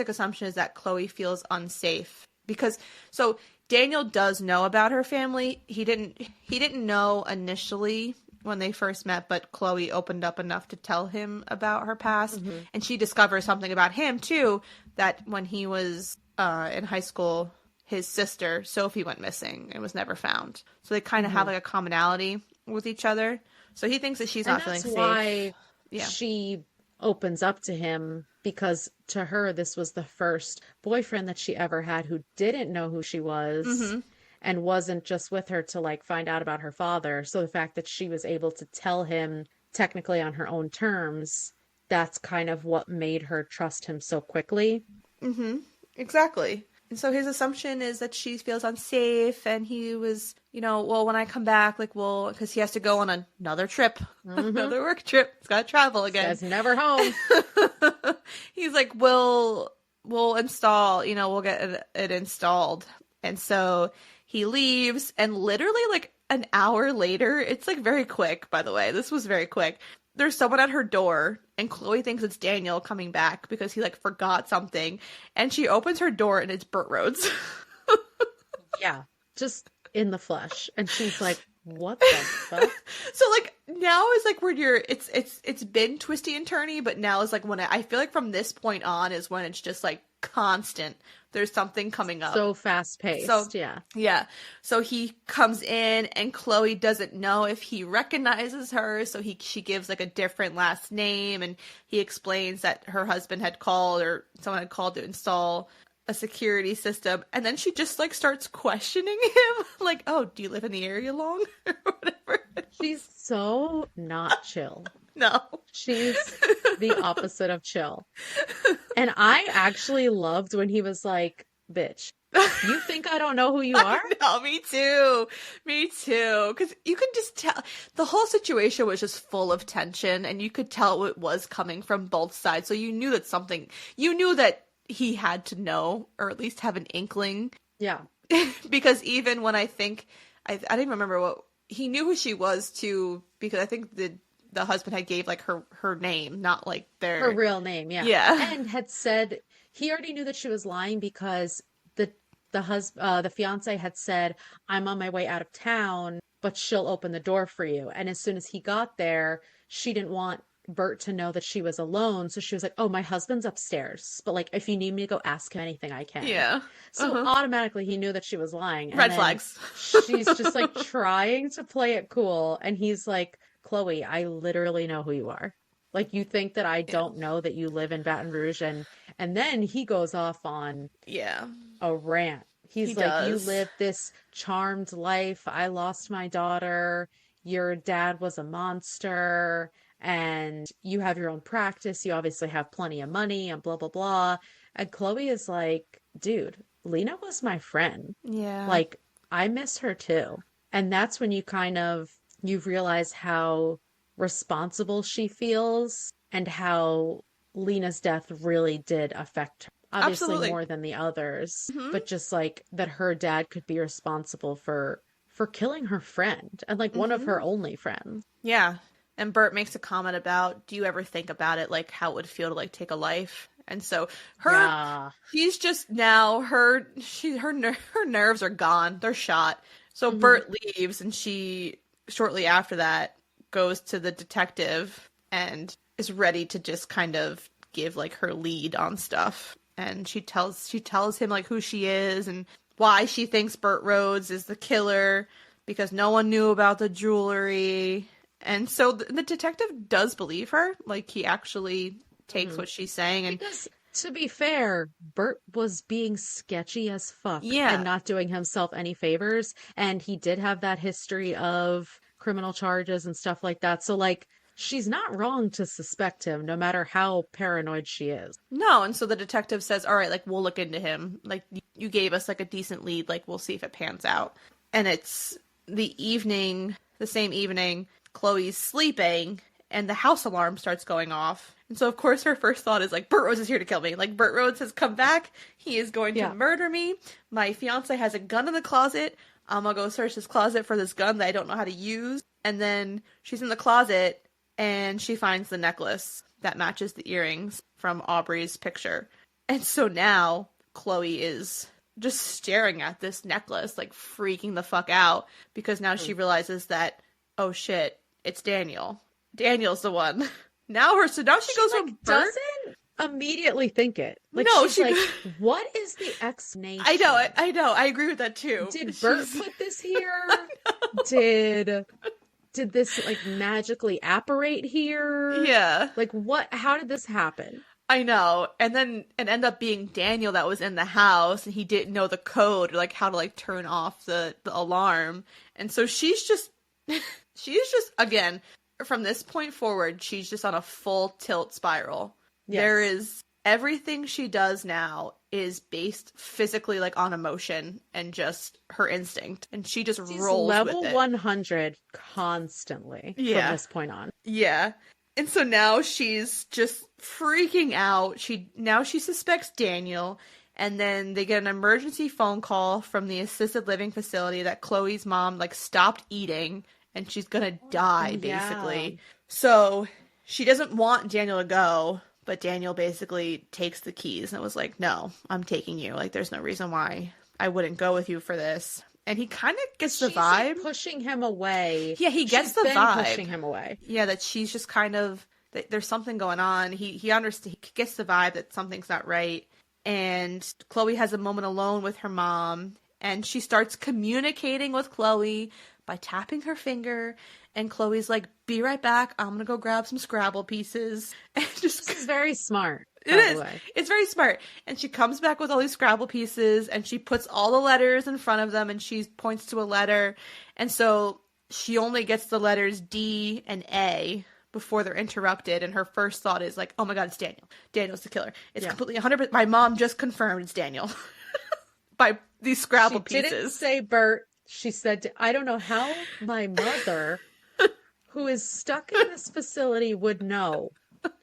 assumption is that Chloe feels unsafe because so Daniel does know about her family. He didn't know initially when they first met, but Chloe opened up enough to tell him about her past, Hmm. and she discovers something about him too, that when he was in high school, his sister Sophie went missing and was never found. So they kind of have Hmm. like a commonality with each other. So he thinks that she's And not feeling that's safe. why Yeah. she opens up to him, because to her, this was the first boyfriend that she ever had who didn't know who she was Mm-hmm. and wasn't just with her to like find out about her father. So the fact that she was able to tell him technically on her own terms, that's kind of what made her trust him so quickly. Mm-hmm. Exactly. And so his assumption is that she feels unsafe, and he was, well, when I come back, like, well, because he has to go on another trip, Hmm. another work trip. He's got to travel again. Says never home. He's like, we'll install, we'll get it installed. And so he leaves, and literally like an hour later, it's like very quick, by the way. This was very quick. There's someone at her door, and Chloe thinks it's Daniel coming back because he like forgot something. And she opens her door, and it's Burt Rhodes. Yeah, just in the flesh. And she's like, what the fuck? So like now is like where it's been twisty and turny, but now is like when I feel like from this point on is when it's just like constant. There's something coming up. So fast So paced. Yeah. yeah. So he comes in, and Chloe doesn't know if he recognizes her, so she gives like a different last name, and he explains that her husband had called, or someone had called to install a security system, and then she just like starts questioning him like, "Oh, do you live in the area long?" or whatever. She's so not chill. No. She's the opposite of chill. And I actually loved when he was like, bitch, you think I don't know who you are? No, me too. Me too. Because you could just tell the whole situation was just full of tension, and you could tell it was coming from both sides. So you knew you knew that he had to know, or at least have an inkling. Yeah. Because even when I didn't even remember what he knew who she was too, because I think the husband had gave like her name, not like Her their real name, yeah. yeah. And had said he already knew that she was lying because the fiance had said, I'm on my way out of town, but she'll open the door for you. And as soon as he got there, she didn't want Bert to know that she was alone. So she was like, oh, my husband's upstairs. But like, if you need me to go ask him anything, I can. Yeah. So automatically he knew that she was lying. And Red then flags. she's just like trying to play it cool. And he's like, Chloe, I literally know who you are. Like, you think that I don't know that you live in Baton Rouge. And then he goes off on Yeah. a rant. He He's like, you does. live this charmed life. I lost my daughter. Your dad was a monster. And you have your own practice. You obviously have plenty of money and blah, blah, blah. And Chloe is like, dude, Lena was my friend. Yeah. Like, I miss her too. And that's when you realize how responsible she feels and how Lena's death really did affect her. Obviously Absolutely. more than the others, Mhm. but just like that her dad could be responsible for killing her friend and like one of her only friends. Yeah. And Bert makes a comment about, do you ever think about it, like how it would feel to like take a life? And so she's just now her nerves are gone. They're shot. So Bert leaves, and she shortly after that goes to the detective and is ready to just kind of give like her lead on stuff. And she tells him like who she is and why she thinks Burt Rhodes is the killer, because no one knew about the jewelry. And so the detective does believe her. Like, he actually takes what she's saying. And because to be fair, Bert was being sketchy as fuck and not doing himself any favors. And he did have that history of criminal charges and stuff like that. So like, she's not wrong to suspect him, no matter how paranoid she is. No, and so the detective says, all right, like, we'll look into him. Like, you gave us, like, a decent lead. Like, we'll see if it pans out. And it's the same evening, Chloe's sleeping, and the house alarm starts going off. And so, of course, her first thought is, like, Burt Rhodes is here to kill me. Like, Burt Rhodes has come back. He is going to murder me. My fiance has a gun in the closet. I'm gonna go search this closet for this gun that I don't know how to use. And then she's in the closet, and she finds the necklace that matches the earrings from Aubrey's picture. And so now Chloe is just staring at this necklace, like freaking the fuck out, because now she realizes that, oh shit, it's Daniel. Daniel's the one. Now she goes from Bert. Doesn't immediately think it. Like, No, she's like, what is the explanation? I know. I agree with that too. Did Bert put this here? Did this like magically apparate here? Yeah. Like, what? How did this happen? I know. And then it ended up being Daniel that was in the house, and he didn't know the code, or like how to like turn off the alarm. And so she's just again, from this point forward, she's just on a full tilt spiral. Yes. There is everything she does now is based physically like on emotion and just her instinct, and she just rolls level with it. 100 constantly from this point on. Yeah. And so now she's just freaking out. She suspects Daniel, and then they get an emergency phone call from the assisted living facility that Chloe's mom like stopped eating and she's gonna die basically. So she doesn't want Daniel to go, but Daniel basically takes the keys and was like, no, I'm taking you. Like, there's no reason why I wouldn't go with you for this. And he kind of gets the vibe. Like pushing him away. Yeah, he gets the vibe. Pushing him away. Yeah, that she's just kind of, that there's something going on. He understands, he gets the vibe that something's not right. And Chloe has a moment alone with her mom, and she starts communicating with Chloe by tapping her finger. And Chloe's like, be right back. I'm going to go grab some Scrabble pieces. And just, this is very smart. It is. It's very smart. And she comes back with all these Scrabble pieces, and she puts all the letters in front of them, and she points to a letter. And so she only gets the letters D and A before they're interrupted. And her first thought is like, oh my God, it's Daniel. Daniel's the killer. It's completely 100%. My mom just confirmed it's Daniel by these Scrabble pieces. She didn't say Bert. She said, I don't know how my mother, who is stuck in this facility, would know.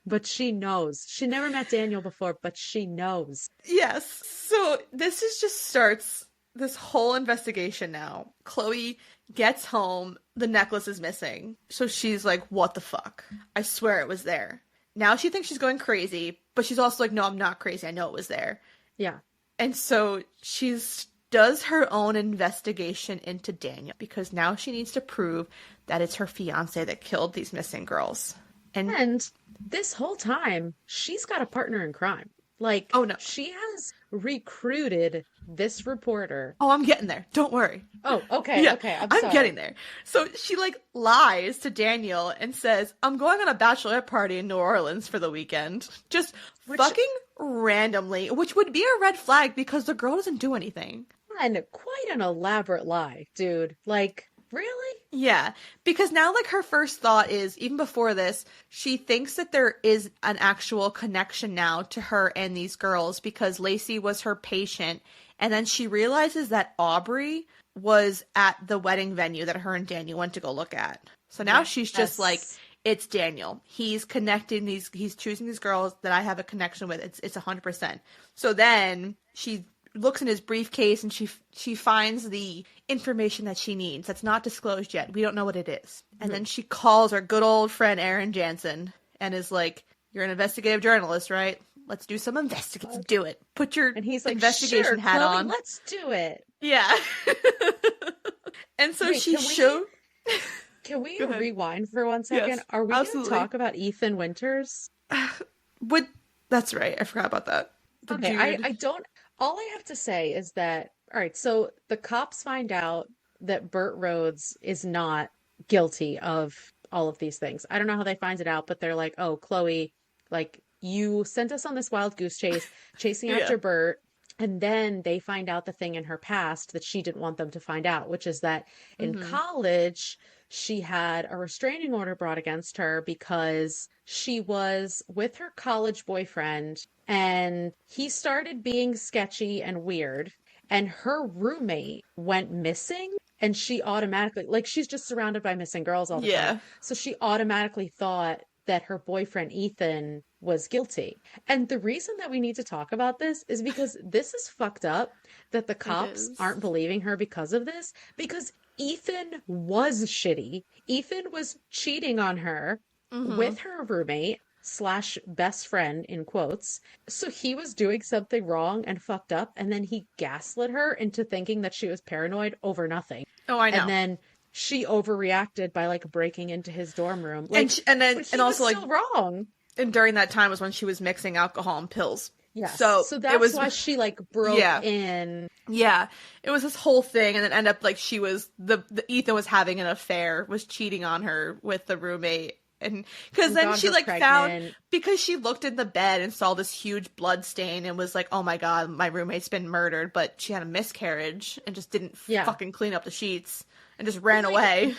But she knows. She never met Daniel before, but she knows. Yes. So this starts this whole investigation now. Chloe gets home. The necklace is missing. So she's like, what the fuck? I swear it was there. Now she thinks she's going crazy, but she's also like, no, I'm not crazy. I know it was there. Yeah. And so does her own investigation into Daniel, because now she needs to prove that it's her fiance that killed these missing girls. And And this whole time, she's got a partner in crime. Like, oh no. she has recruited this reporter. Oh, I'm getting there. Don't worry. Oh, okay, Yeah, okay. I'm I'm getting sorry. there. So she like lies to Daniel and says, I'm going on a bachelorette party in New Orleans for the weekend. Just Which, fucking randomly, which would be a red flag because the girl doesn't do anything. and quite an elaborate lie, dude. Like, really? Yeah, because now like her first thought is, even before this, she thinks that there is an actual connection now to her and these girls because Lacey was her patient, and then she realizes that Aubrey was at the wedding venue that her and Daniel went to go look at. So now she's just like, Yes. it's Daniel. He's connecting he's choosing these girls that I have a connection with. It's 100%. So then she looks in his briefcase and she finds the information that she needs that's not disclosed yet. We don't know what it is. And then she calls our good old friend Aaron Jansen and is like, "You're an investigative journalist, right? Let's do some investigating. Let's do it. Put your And he's like, investigation sure, hat Chloe, on." let's do it. Yeah. And so Wait, she showed. can we Go ahead. rewind for 1 second? Yes, Are we going to absolutely. talk about Ethan Winters? Would That's right. I forgot about that. The Okay, dude. I don't, all I have to say is that, all right, so the cops find out that Burt Rhodes is not guilty of all of these things. I don't know how they find it out, but they're like, oh, Chloe, like, you sent us on this wild goose chase, chasing Yeah. after Burt. And then they find out the thing in her past that she didn't want them to find out, which is that in college, she had a restraining order brought against her because she was with her college boyfriend and he started being sketchy and weird. And her roommate went missing and she automatically, like, she's just surrounded by missing girls all the time. Yeah. So she automatically thought that her boyfriend Ethan was guilty. And the reason that we need to talk about this is because this is fucked up that the cops is. aren't believing her because of this, because Ethan was shitty. Ethan was cheating on her with her roommate slash best friend in quotes. So he was doing something wrong and fucked up, and then he gaslit her into thinking that she was paranoid over nothing. Oh, I know. And then she overreacted by like breaking into his dorm room. And Like, and then but he and also was like still wrong. and during that time was when she was mixing alcohol and pills. Yes. So that's it was why she like broke Yeah. in. Yeah, it was this whole thing, and then end up like she was the Ethan was having an affair, was cheating on her with the roommate, and because And then got she her like found pregnant. because she looked in the bed and saw this huge blood stain and was like, "Oh my god, my roommate's been murdered," but she had a miscarriage and just didn't Yeah. fucking clean up the sheets and just ran Like, away.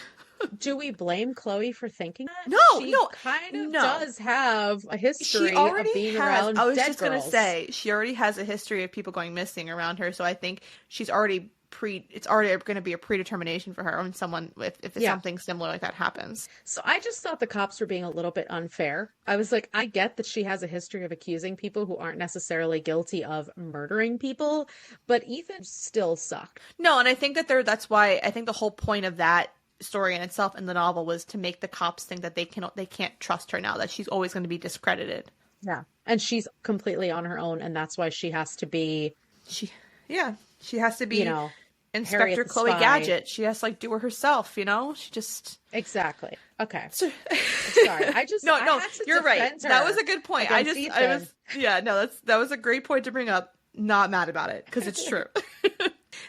Do we blame Chloe for thinking that? No, She no, kind of no. does have a history She of already being has. around I was dead just gonna girls. say she already has a history of people going missing around her, so I think she's already it's already going to be a predetermination for her when someone if Yeah. something similar like that happens. So I just thought the cops were being a little bit unfair. I was like, I get that she has a history of accusing people who aren't necessarily guilty of murdering people, but Ethan still sucked. No, and I think that's why I think the whole point of that story in itself in the novel was to make the cops think that they can't trust her now, that she's always going to be discredited. Yeah. And she's completely on her own, and that's why she has to be, She has to be, you know, Inspector Harriet the Chloe Spy. Gadget. She has to like do it herself, She just Exactly. Okay. So- Sorry. I no, had to you're right. defend That her was a good point. I against was, yeah, no, that was a great point to bring up. Not mad about it because it's true.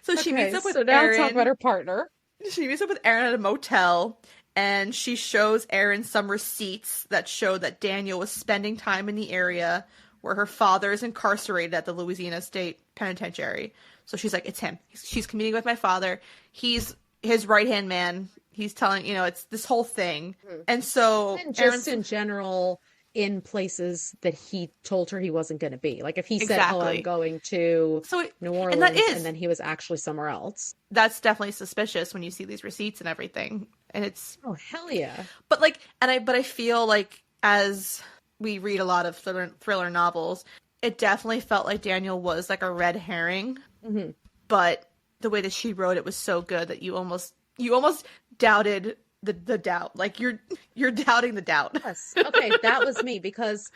So she meets up with so now Aaron. talk about her partner. She meets up with Aaron at a motel, and she shows Aaron some receipts that show that Daniel was spending time in the area where her father is incarcerated at the Louisiana State Penitentiary. So she's like, it's him. She's communing with my father. He's his right-hand man. He's telling, it's this whole thing. And so And just Aaron's in general, in places that he told her he wasn't going to be. Like if he said, oh, Exactly. I'm going to So New Orleans, and that is and then he was actually somewhere else. that's definitely suspicious when you see these receipts and everything. And it's Oh, hell yeah. but I feel like as we read a lot of thriller novels, it definitely felt like Daniel was like a red herring. Mm-hmm. But the way that she wrote it was so good that you almost doubted the doubt. Like you're doubting the doubt. Yes. Okay, that was me because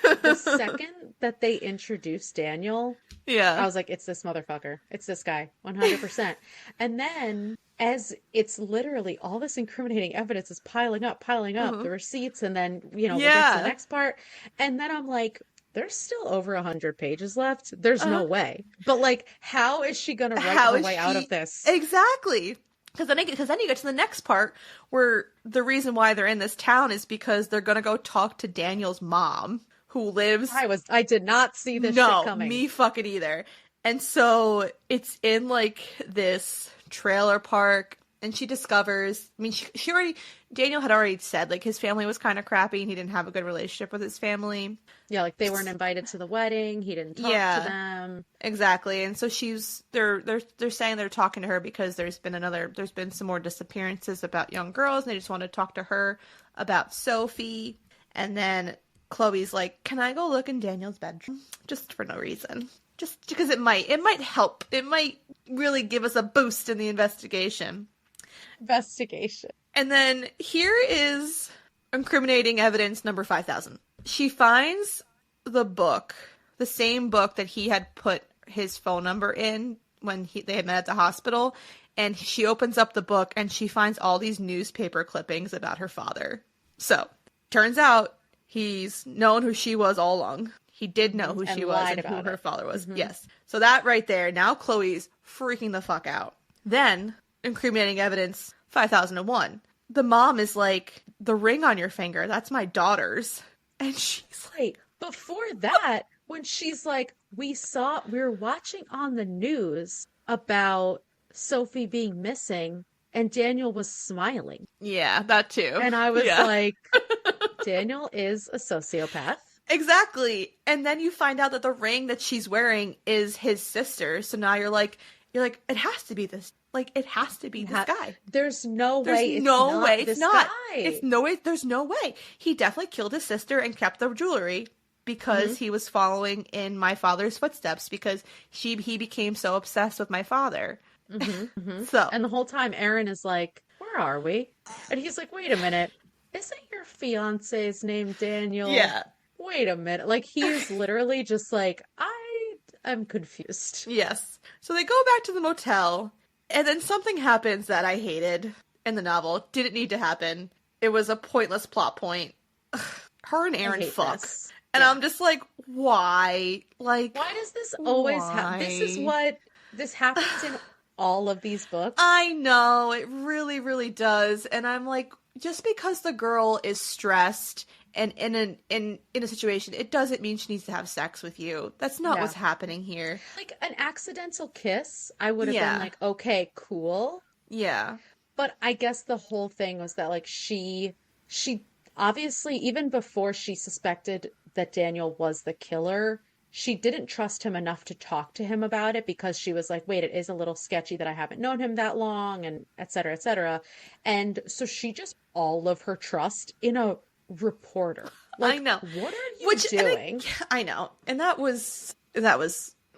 the second that they introduced Daniel, I Yeah. was like, it's this motherfucker. It's this guy, 100%. And then as it's literally all this incriminating evidence is piling up, Uh-huh. the receipts, and then, we'll get to the Yeah. next part. And then I'm like, there's still over 100 pages left. There's Uh-huh. no way. But like, how is she gonna write How her is way out of she this? exactly? Because then you get to the next part where the reason why they're in this town is because they're gonna go talk to Daniel's mom, who lives. I did not see this shit No, coming. me fucking either. And so it's in like this trailer park, and she discovers. I mean, she already. Daniel had already said like his family was kind of crappy, and he didn't have a good relationship with his family. Yeah, like they weren't invited to the wedding. He didn't talk to Yeah. them. Exactly. And so they're saying they're talking to her because there's been some more disappearances about young girls, and they just want to talk to her about Sophie. And then Chloe's like, "Can I go look in Daniel's bedroom?" Just for no reason. Just because it might help. It might really give us a boost in the investigation. Investigation. And then here is incriminating evidence number 5,000. She finds the book, the same book that he had put his phone number in when they had met at the hospital. And she opens up the book and she finds all these newspaper clippings about her father. So, turns out he's known who she was all along. He did know who And she was lied and who about her it. father was. Yes. So that right there, now Chloe's freaking the fuck out. Then, incriminating evidence 5001. The mom is like, "The ring on your finger, that's my daughter's." And she's like, Wait, before that, when she's like, we were watching on the news about Sophie being missing, and Daniel was smiling. yeah, that too. And I was Yeah. like, Daniel is a sociopath. Exactly. And then you find out that the ring that she's wearing is his sister. So now you're like, it has to be this. Like, it has to be this guy. There's no There's way no way it's this not. guy. It's no way. There's no way. He definitely killed his sister and kept the jewelry because he was following in my father's footsteps because he became so obsessed with my father. So, And the whole time, Aaron is like, where are we? And he's like, wait a minute. Isn't your fiance's name Daniel? yeah. Wait a minute. Like, he is literally just like, I am confused. Yes. So they go back to the motel, and then something happens that I hated in the novel. Didn't need to happen. It was a pointless plot point. Her and Aaron hate fuck. this. And Yeah. I'm just like, why? Like, Why does this always happen? This happens in all of these books. I know, it really, really does. And I'm like, just because the girl is stressed and in a situation, it doesn't mean she needs to have sex with you. That's not Yeah. what's happening here. Like an accidental kiss, I would have Yeah. been like, okay, cool. Yeah. But I guess the whole thing was that like she obviously, even before she suspected that Daniel was the killer, she didn't trust him enough to talk to him about it because she was like, wait, it is a little sketchy that I haven't known him that long, and et cetera, et cetera. And so she just all of her trust in a reporter. Like, I know. what are you Which and doing? I know, and that was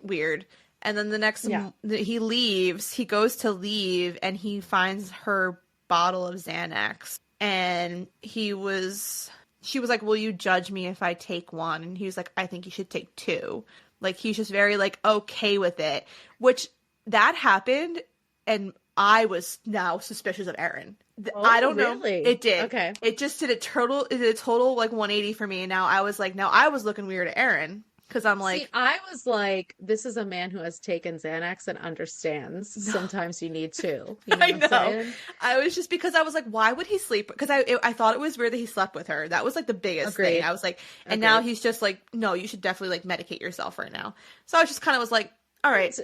weird. And then the next Yeah. he leaves. He goes to leave, and he finds her bottle of Xanax. And she was like, "Will you judge me if I take one?" And he was like, "I think you should take two." Like he's just very like okay with it. Which that happened, and I was now suspicious of Aaron. I don't know. Really? It did. Okay. It just did a total like 180 for me. And now I was looking weird at Aaron because I'm like, See, I was like, this is a man who has taken Xanax and understands sometimes you need two. You know I what I'm know. saying? I was just because I was like, why would he sleep? Because I thought it was weird that he slept with her. That was like the biggest Agreed. thing. I was like, and now Agreed. he's just like, no, you should definitely like medicate yourself right now. So I was just kind of was like, all right,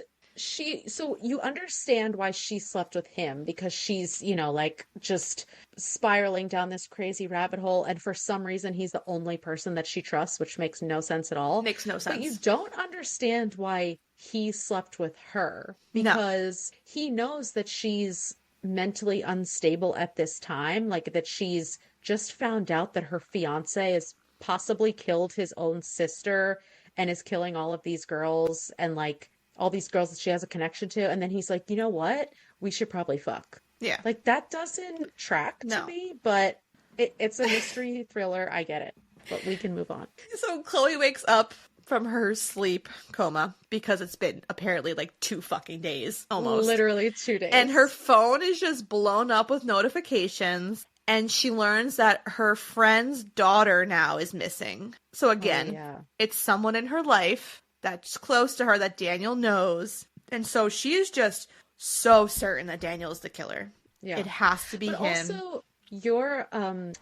So you understand why she slept with him because she's, like just spiraling down this crazy rabbit hole. And for some reason, he's the only person that she trusts, which makes no sense at all. makes no But you sense. don't understand why he slept with her No. because he knows that she's mentally unstable at this time, like that she's just found out that her fiance has possibly killed his own sister and is killing all of these girls and like all these girls that she has a connection to. And then he's like, you know what? We should probably fuck. Yeah. Like that doesn't track to No. me, but it's a mystery thriller. I get it. But we can move on. So Chloe wakes up from her sleep coma because it's been apparently like 2 fucking days almost. Literally 2 days. And her phone is just blown up with notifications. And she learns that her friend's daughter now is missing. So again, it's someone in her life that's close to her that Daniel knows. And so she is just so certain that Daniel is the killer. Yeah. It has to be him. Also, you're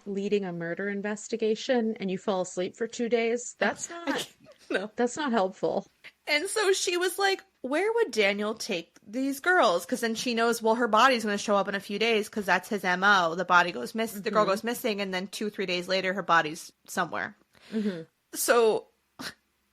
leading a murder investigation and you fall asleep for 2 days. That's not helpful. And so she was like, where would Daniel take these girls? Because then she knows, well, her body's going to show up in a few days because that's his MO. The body goes missing, the girl goes missing, and then 2-3 days later, her body's somewhere. So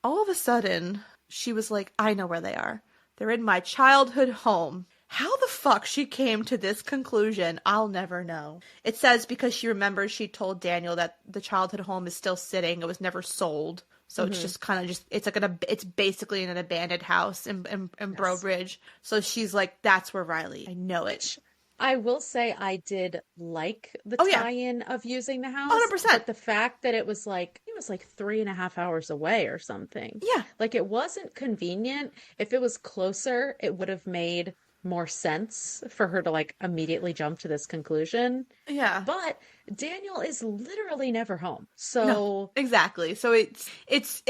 all of a sudden, she was like, I know where they are. They're in my childhood home. How the fuck she came to this conclusion, I'll never know. It says because she remembers she told Daniel that the childhood home is still sitting. It was never sold. So it's just kind of it's like it's basically in an abandoned house in Brobridge. So she's like, that's where Riley. I know it. I will say I did like the tie-in of using the house. 100%. But the fact that it was like 3.5 hours away or something. Yeah. Like it wasn't convenient. If it was closer, it would have made more sense for her to like immediately jump to this conclusion. Yeah. But Daniel is literally never home. So no, exactly. So it makes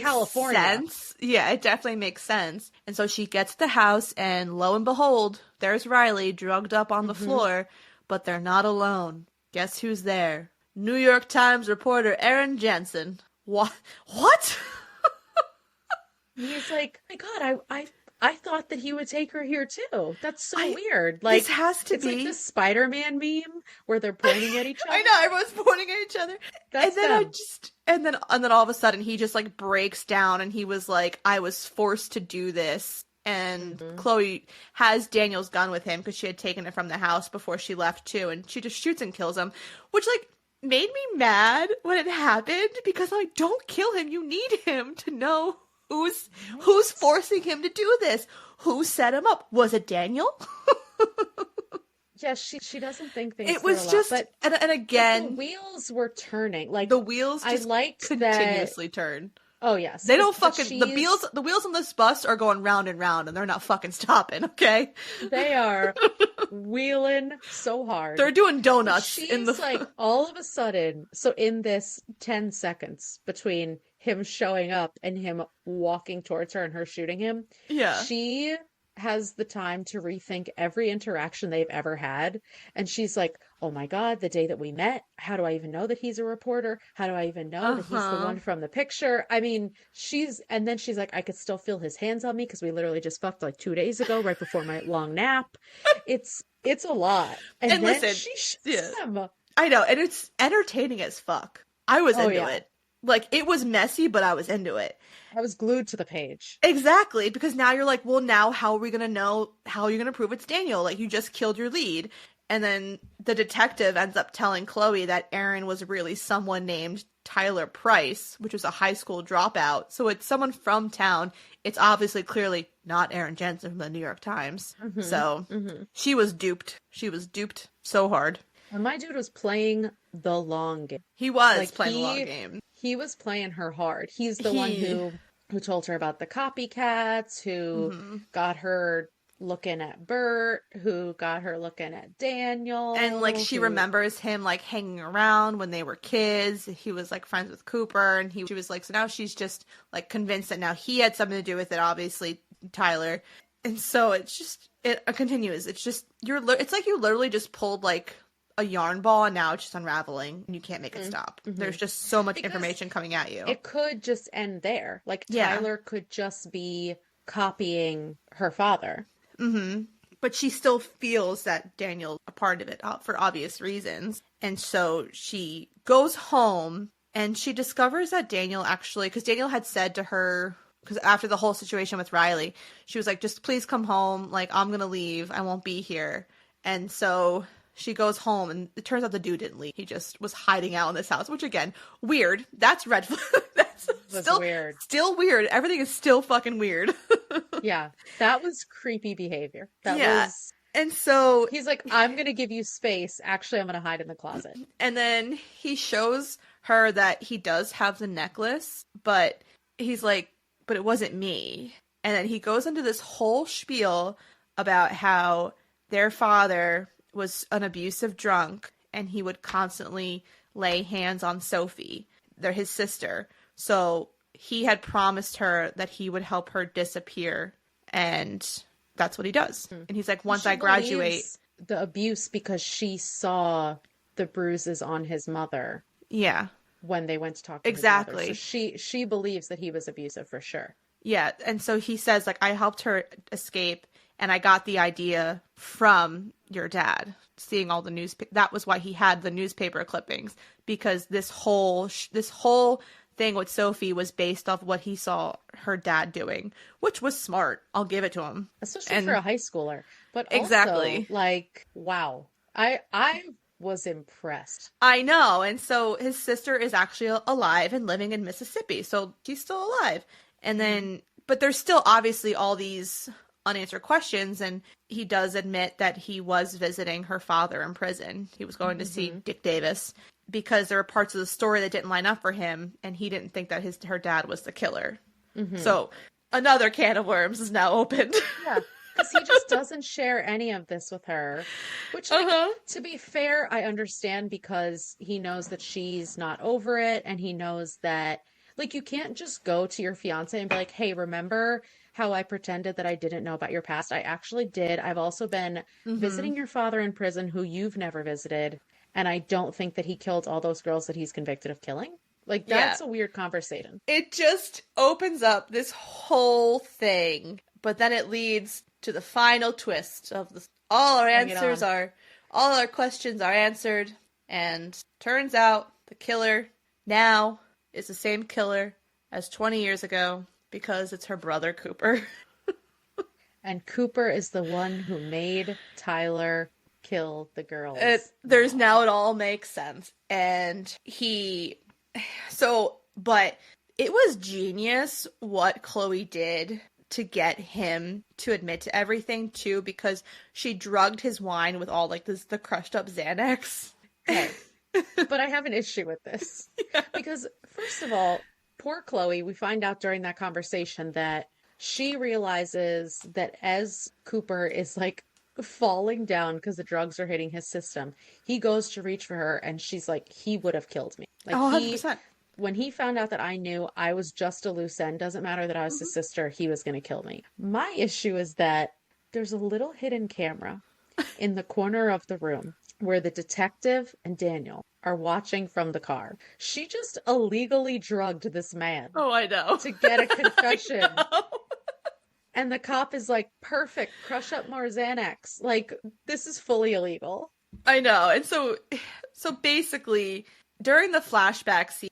California. Sense. Yeah, it definitely makes sense. And so she gets the house and lo and behold, there's Riley drugged up on the floor, but they're not alone. Guess who's there? New York Times reporter Aaron Jensen. What? He's like, oh my God, I thought that he would take her here too. That's so weird. Like, this has to it's be like the Spider-Man meme where they're pointing at each other. I know, everyone's pointing at each other. That's and then all of a sudden he just like breaks down and he was like, I was forced to do this. And Chloe has Daniel's gun with him because she had taken it from the house before she left too, and she just shoots and kills him, which like made me mad when it happened because I'm like, don't kill him. You need him to know who's forcing him to do this. Who set him up? Was it Daniel? Yes, she doesn't think things. It was just, but, and again, the wheels were turning. Like the wheels, just I liked continuously turn. Oh yes, they don't fucking the wheels on this bus are going round and round, and they're not fucking stopping. Okay, they are wheeling so hard. They're doing donuts. She's like all of a sudden. So in this 10 seconds between him showing up and him walking towards her and her shooting him, she has the time to rethink every interaction they've ever had. And she's like, oh my God, the day that we met, how do I even know that he's a reporter? How do I even know that he's the one from the picture? I mean, and then she's like, I could still feel his hands on me because we literally just fucked like 2 days ago, right before my long nap. It's a lot. And then listen, she shoots him. I know, and it's entertaining as fuck. I was into it. Like, it was messy, but I was into it. I was glued to the page. Exactly, because now you're like, well, now how are we going to know, how are you going to prove it's Daniel? Like, you just killed your lead. And then the detective ends up telling Chloe that Aaron was really someone named Tyler Price, which was a high school dropout. So it's someone from town. It's obviously clearly not Aaron Jensen from the New York Times. So she was duped. She was duped so hard. And my dude was playing the long game. He was playing the long game. He was playing her hard. He's the one who told her about the copycats, who got her looking at Bert, who got her looking at Daniel. And, like, she remembers him, like, hanging around when they were kids. He was, like, friends with Cooper, and she was like, so now she's just, like, convinced that now he had something to do with it, obviously, Tyler. And so it's just, it continues. It's just, it's like you literally just pulled, like, a yarn ball and now it's just unraveling and you can't make it stop. There's just so much information coming at you. It could just end there. Like, Tyler could just be copying her father. But she still feels that Daniel's a part of it for obvious reasons. And so she goes home and she discovers that Daniel actually, because Daniel had said to her, because after the whole situation with Riley, she was like, just please come home. Like, I'm going to leave. I won't be here. And so she goes home, and it turns out the dude didn't leave. He just was hiding out in this house, which, again, weird. That's red flag. That's still weird. Still weird. Everything is still fucking weird. Yeah, that was creepy behavior. That was... And so... He's like, I'm going to give you space. Actually, I'm going to hide in the closet. And then he shows her that he does have the necklace, but he's like, but it wasn't me. And then he goes into this whole spiel about how their father was an abusive drunk and he would constantly lay hands on Sophie. They're his sister. So he had promised her that he would help her disappear. And that's what he does. And he's like, once I graduate. The abuse because she saw the bruises on his mother. Yeah. When they went to talk to exactly. his mother. So she believes that he was abusive for sure. Yeah. And so he says, like, I helped her escape and I got the idea from your dad, seeing all the that was why he had the newspaper clippings, because this whole thing with Sophie was based off what he saw her dad doing, which was smart. I'll give it to him. Especially for a high schooler. But also, exactly. like, wow. I was impressed. I know. And so his sister is actually alive and living in Mississippi. So she's still alive. And then, but there's still obviously all these unanswered questions. And he does admit that he was visiting her father in prison. He was going to see Dick Davis because there were parts of the story that didn't line up for him. And he didn't think that her dad was the killer. So another can of worms is now opened. Yeah. Because he just doesn't share any of this with her. Which, like, to be fair, I understand because he knows that she's not over it. And he knows that, like, you can't just go to your fiance and be like, hey, remember how I pretended that I didn't know about your past? I actually did. I've also been visiting your father in prison who you've never visited. And I don't think that he killed all those girls that he's convicted of killing. Like, that's a weird conversation. It just opens up this whole thing. But then it leads to the final twist of all our questions are answered, and turns out the killer now is the same killer as 20 years ago because it's her brother Cooper. And Cooper is the one who made Tyler kill the girls. Now it all makes sense. And but it was genius what Chloe did to get him to admit to everything too, because she drugged his wine with all like the crushed up Xanax. Okay. But I have an issue with this. Yeah. Because first of all, poor Chloe, we find out during that conversation that she realizes that as Cooper is like falling down because the drugs are hitting his system, he goes to reach for her and she's like, he would have killed me. Like 100%. When he found out that I knew I was just a loose end, doesn't matter that I was his sister, he was going to kill me. My issue is that there's a little hidden camera in the corner of the room where the detective and Daniel are watching from the car. She just illegally drugged this man. Oh, I know. To get a confession. And the cop is like, perfect, crush up more Xanax. Like, this is fully illegal. I know. And so basically, during the flashback scene,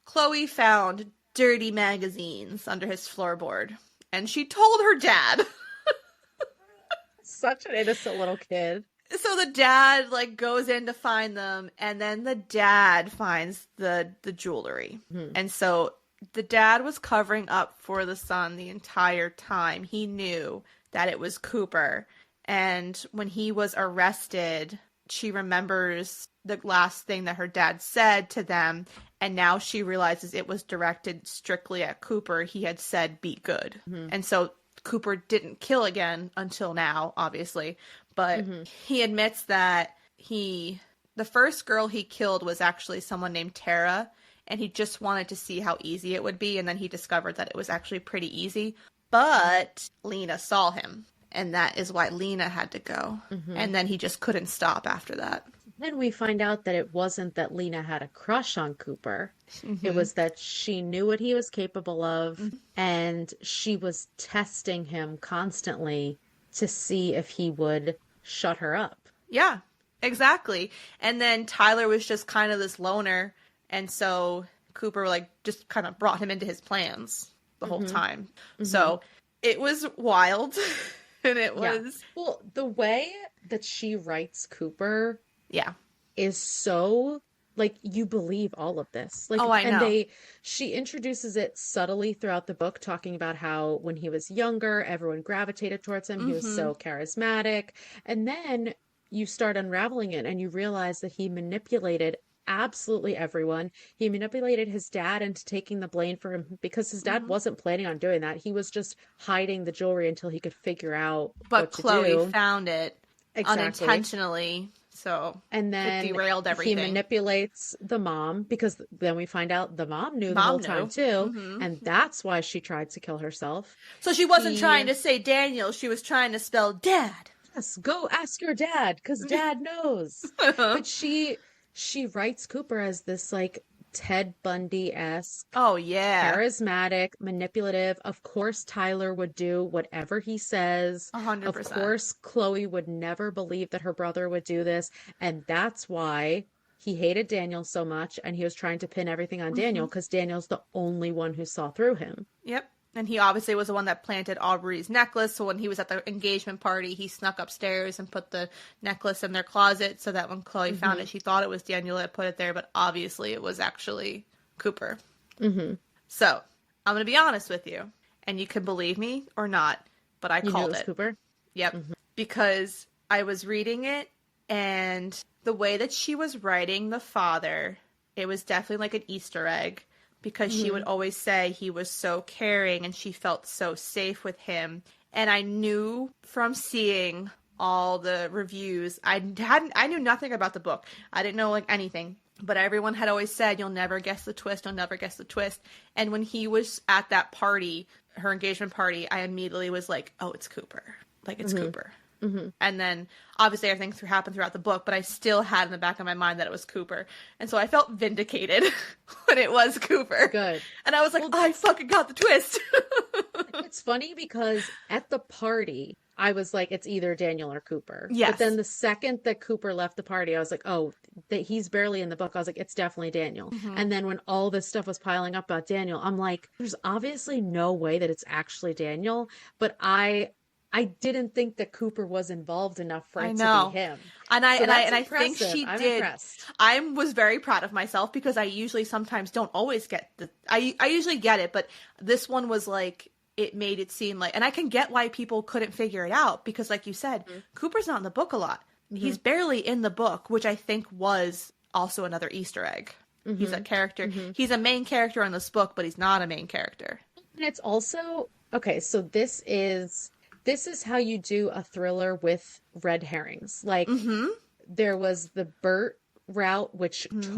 Chloe found dirty magazines under his floorboard, and she told her dad. Such an innocent little kid. So the dad like goes in to find them, and then the dad finds the jewelry. And so the dad was covering up for the son the entire time. He knew that it was Cooper, and when he was arrested, she remembers the last thing that her dad said to them, and now she realizes it was directed strictly at Cooper. He had said, be good. And so Cooper didn't kill again until now, obviously. But he admits that the first girl he killed was actually someone named Tara, and he just wanted to see how easy it would be, and then he discovered that it was actually pretty easy. But Lena saw him, and that is why Lena had to go. And then he just couldn't stop after that. Then we find out that it wasn't that Lena had a crush on Cooper. It was that she knew what he was capable of, and she was testing him constantly to see if he would shut her up. Yeah, exactly. And then Tyler was just kind of this loner, and so Cooper like just kind of brought him into his plans the whole time. So it was wild. And it was... Well, the way that she writes Cooper... Yeah. Is so... Like, you believe all of this. Like, I know. And she introduces it subtly throughout the book, talking about how when he was younger, everyone gravitated towards him. He was so charismatic. And then you start unraveling it, and you realize that he manipulated absolutely everyone. He manipulated his dad into taking the blame for him because his dad Hmm. wasn't planning on doing that. He was just hiding the jewelry until he could figure out But what to Chloe do. found it Exactly. unintentionally, so And it then derailed he everything. manipulates the mom because then we find out the mom knew the whole Mom time knew. too. Hmm. And that's why she tried to kill herself. So she wasn't He, trying to say Daniel, she was trying to spell dad. yes, go ask your dad because dad knows. But she writes Cooper as this like Ted Bundy-esque, Oh, yeah. charismatic, manipulative. Of course, Tyler would do whatever he says. Of 100%. course, Chloe would never believe that her brother would do this. And that's why he hated Daniel so much. And he was trying to pin everything on Hmm. Daniel because Daniel's the only one who saw through him. Yep. And he obviously was the one that planted Aubrey's necklace. So when he was at the engagement party, he snuck upstairs and put the necklace in their closet so that when Chloe found Hmm. it, she thought it was Daniel that put it there, but obviously it was actually Cooper. Hmm. So I'm going to be honest with you, and you can believe me or not, but I You knew it called was it. Cooper? Yep. Hmm. Because I was reading it, and the way that she was writing the father, it was definitely like an Easter egg because she would Hmm. always say he was so caring and she felt so safe with him. And I knew from seeing all the reviews, I knew nothing about the book. I didn't know like anything. But everyone had always said, you'll never guess the twist, you'll never guess the twist. And when he was at that party, her engagement party, I immediately was like, oh, it's Cooper. Like, it's Hmm. Cooper. Hmm. And then obviously everything happened throughout the book, but I still had in the back of my mind that it was Cooper. And so I felt vindicated when it was Cooper. Good. And I was like, Well, oh, I fucking got the twist. it's funny because at the party, I was like, it's either Daniel or Cooper. But then Yes. the second that Cooper left the party, I was like, oh, that he's barely in the book. I was like, it's definitely Daniel. Hmm. And then when all this stuff was piling up about Daniel, I'm like, there's obviously no way that it's actually Daniel. But I didn't think that Cooper was involved enough for I it to be know. him. And I So and I that's and I think impressive. she I'm did. impressed. I was very proud of myself because I usually sometimes don't always get I usually get it, but this one was like it made it seem like, and I can get why people couldn't figure it out because like you said, Cooper's not in the book a lot. Hmm. He's barely in the book, which I think was also another Easter egg. He's a Hmm. character. Hmm. He's a main character in this book, but he's not a main character. And it's also okay, so this is how you do a thriller with red herrings. Like Mm-hmm. there was the Bert route, which Mm-hmm.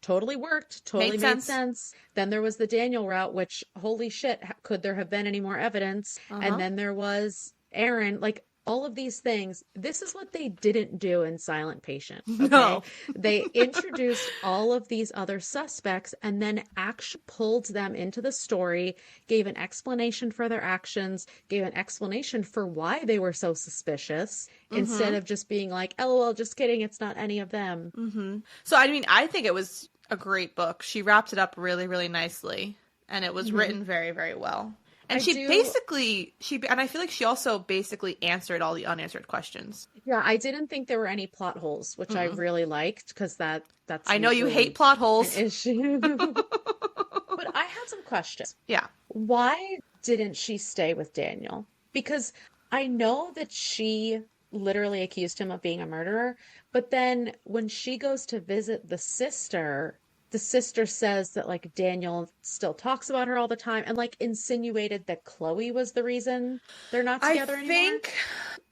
totally worked, totally Made made sense. sense. Then there was the Daniel route, which holy shit, could there have been any more evidence? And Uh-huh. then there was Aaron, like all of these things. This is what they didn't do in Silent Patient, okay? No. They introduced all of these other suspects and then actually pulled them into the story, gave an explanation for their actions, gave an explanation for why they were so suspicious, instead Mm-hmm. of just being like, LOL, just kidding, it's not any of them. Mm-hmm. So I mean, I think it was a great book. She wrapped it up really, really nicely, and it was Hmm. written very, very well. And I she do, basically and I feel like she also basically answered all the unanswered questions. yeah, I didn't think there were any plot holes, which I Mm-mm. really liked because that's I know you hate usually plot an holes. issue. But I had some questions. Yeah. Why didn't she stay with Daniel? Because I know that she literally accused him of being a murderer, but then when she goes to visit the sister says that like Daniel still talks about her all the time and like insinuated that Chloe was the reason they're not I together anymore. think,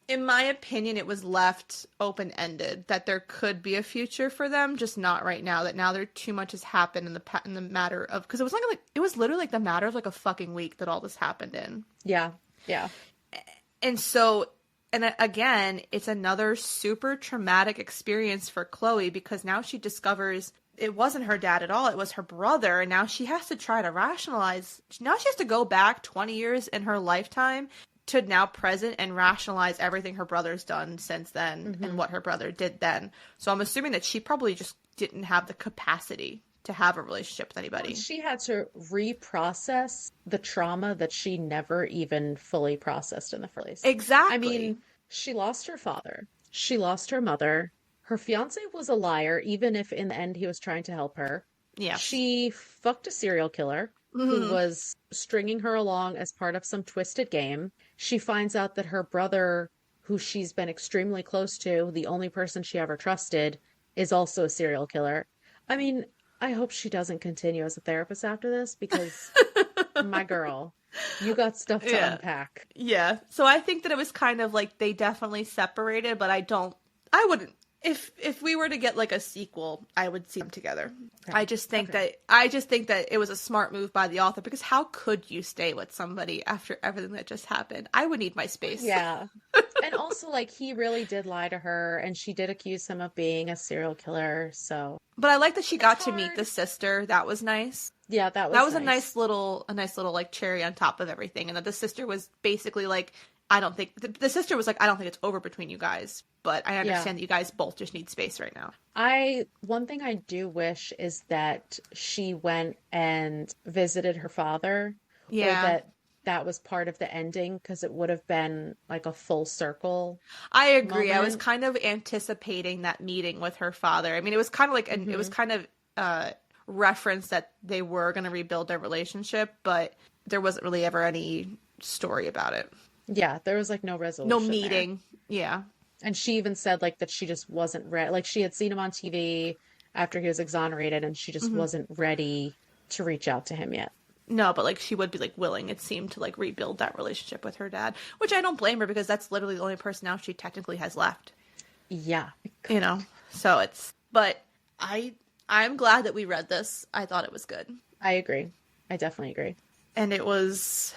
in my opinion, it was left open ended that there could be a future for them, just not right now. That now there too much has happened in the matter of because like it was literally like the matter of like a fucking week that all this happened in. Yeah. Yeah. And so, and again, it's another super traumatic experience for Chloe because now she discovers it wasn't her dad at all. It was her brother. And now she has to try to rationalize. Now she has to go back 20 years in her lifetime to now present and rationalize everything her brother's done since then and Hmm. what her brother did then. So I'm assuming that she probably just didn't have the capacity to have a relationship with anybody. She had to reprocess the trauma that she never even fully processed in the first place. I Exactly. mean, she lost her father. She lost her mother. Her fiance was a liar, even if in the end he was trying to help her. Yes. She fucked a serial killer who Hmm. was stringing her along as part of some twisted game. She finds out that her brother, who she's been extremely close to, the only person she ever trusted, is also a serial killer. I mean, I hope she doesn't continue as a therapist after this because my girl, you got stuff to Yeah. unpack. Yeah. So I think that it was kind of like they definitely separated, but I wouldn't if we were to get like a sequel, I would see them together. Okay. Okay. I just think that it was a smart move by the author because how could you stay with somebody after everything that just happened? I would need my space. Yeah. And also, like, he really did lie to her, and she did accuse him of being a serial killer. So But I like that she it's got to meet hard. the sister. That was nice. Yeah, that That was was nice. a nice little like cherry on top of everything, and that the sister was basically like, I don't think the sister was like, I don't think it's over between you guys, but I Yeah. understand that you guys both just need space right now. One thing I do wish is that she went and visited her father, or Yeah, that was part of the ending, because it would have been like a full circle I agree. I was moment. kind of anticipating that meeting with her father. I mean, it was kind of like it was Hmm. kind of reference that they were going to rebuild their relationship, but there wasn't really ever any story about it. Yeah, there was like no No resolution there. meeting. Yeah. And she even said like that she just wasn't ready. Like she had seen him on TV after he was exonerated, and she just Hmm. wasn't ready to reach out to him yet. No, but like she would be like willing, it seemed, to like rebuild that relationship with her dad, which I don't blame her because that's literally the only person now she technically has left. Yeah. You know, so it's. But I I'm glad that we read this. I thought it was good, I agree. I definitely agree. and it was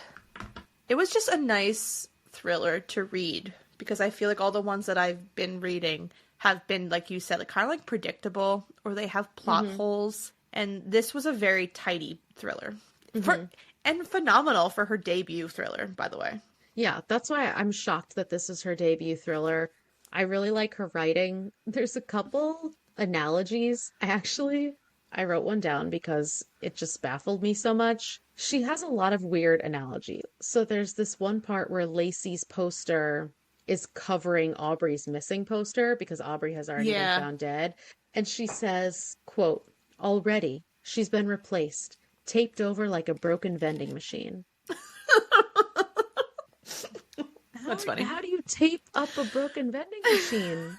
just a nice thriller to read because I feel like all the ones that I've been reading have been, like you said, like kind of like predictable or they have plot Hmm. holes, and this was a very tidy thriller Hmm. for and phenomenal for her debut thriller, by the way. Yeah, that's why I'm shocked that this is her debut thriller. I really like her writing. There's a couple analogies. I wrote one down because it just baffled me so much. She has a lot of weird analogy. So there's this one part where Lacey's poster is covering Aubrey's missing poster because Aubrey has already been Yeah. found dead. And she says, quote, already she's been replaced, taped over like a broken vending machine. That's funny. How do you tape up a broken vending machine?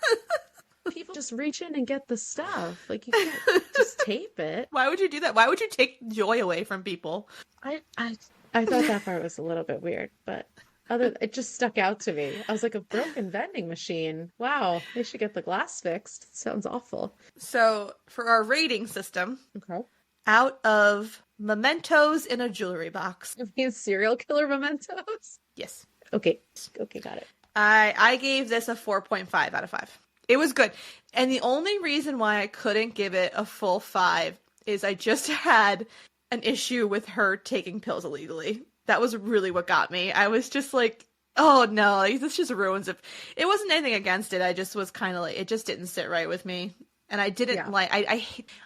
People just reach in and get the stuff. Like you can't just tape it. Why would you do that? Why would you take joy away from people? I I I thought that part was a little bit weird, but other it just stuck out to me. I was like, a broken vending machine. Wow, they should get the glass fixed. Sounds awful. So, for our rating system, Okay. out of mementos in a jewelry box. I mean, serial killer mementos. Yes. Okay. Okay, got it. I gave this a 4.5 out of 5. It was good. And the only reason why I couldn't give it a full 5 is I just had an issue with her taking pills illegally. That was really what got me. I was just like, oh no, like, this just ruins it. It wasn't anything against it. I just was kind of like, it just didn't sit right with me. And I didn't Yeah. like,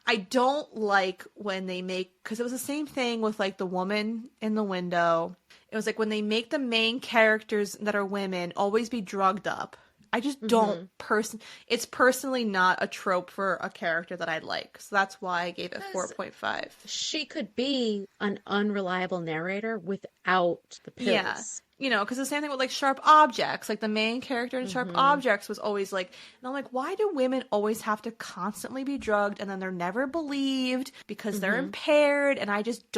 I don't like when they make, because it was the same thing with like the woman in the window. It was like when they make the main characters that are women always be drugged up. I just don't Mm-hmm. it's personally not a trope for a character that I like. So that's why I gave it Because 4.5. she could be an unreliable narrator without the Yeah. pills. You know, because the same thing with like Sharp Objects. Like the main character in Sharp Hmm. Objects was always like, and I'm like, why do women always have to constantly be drugged and then they're never believed because they're Hmm. impaired? And I just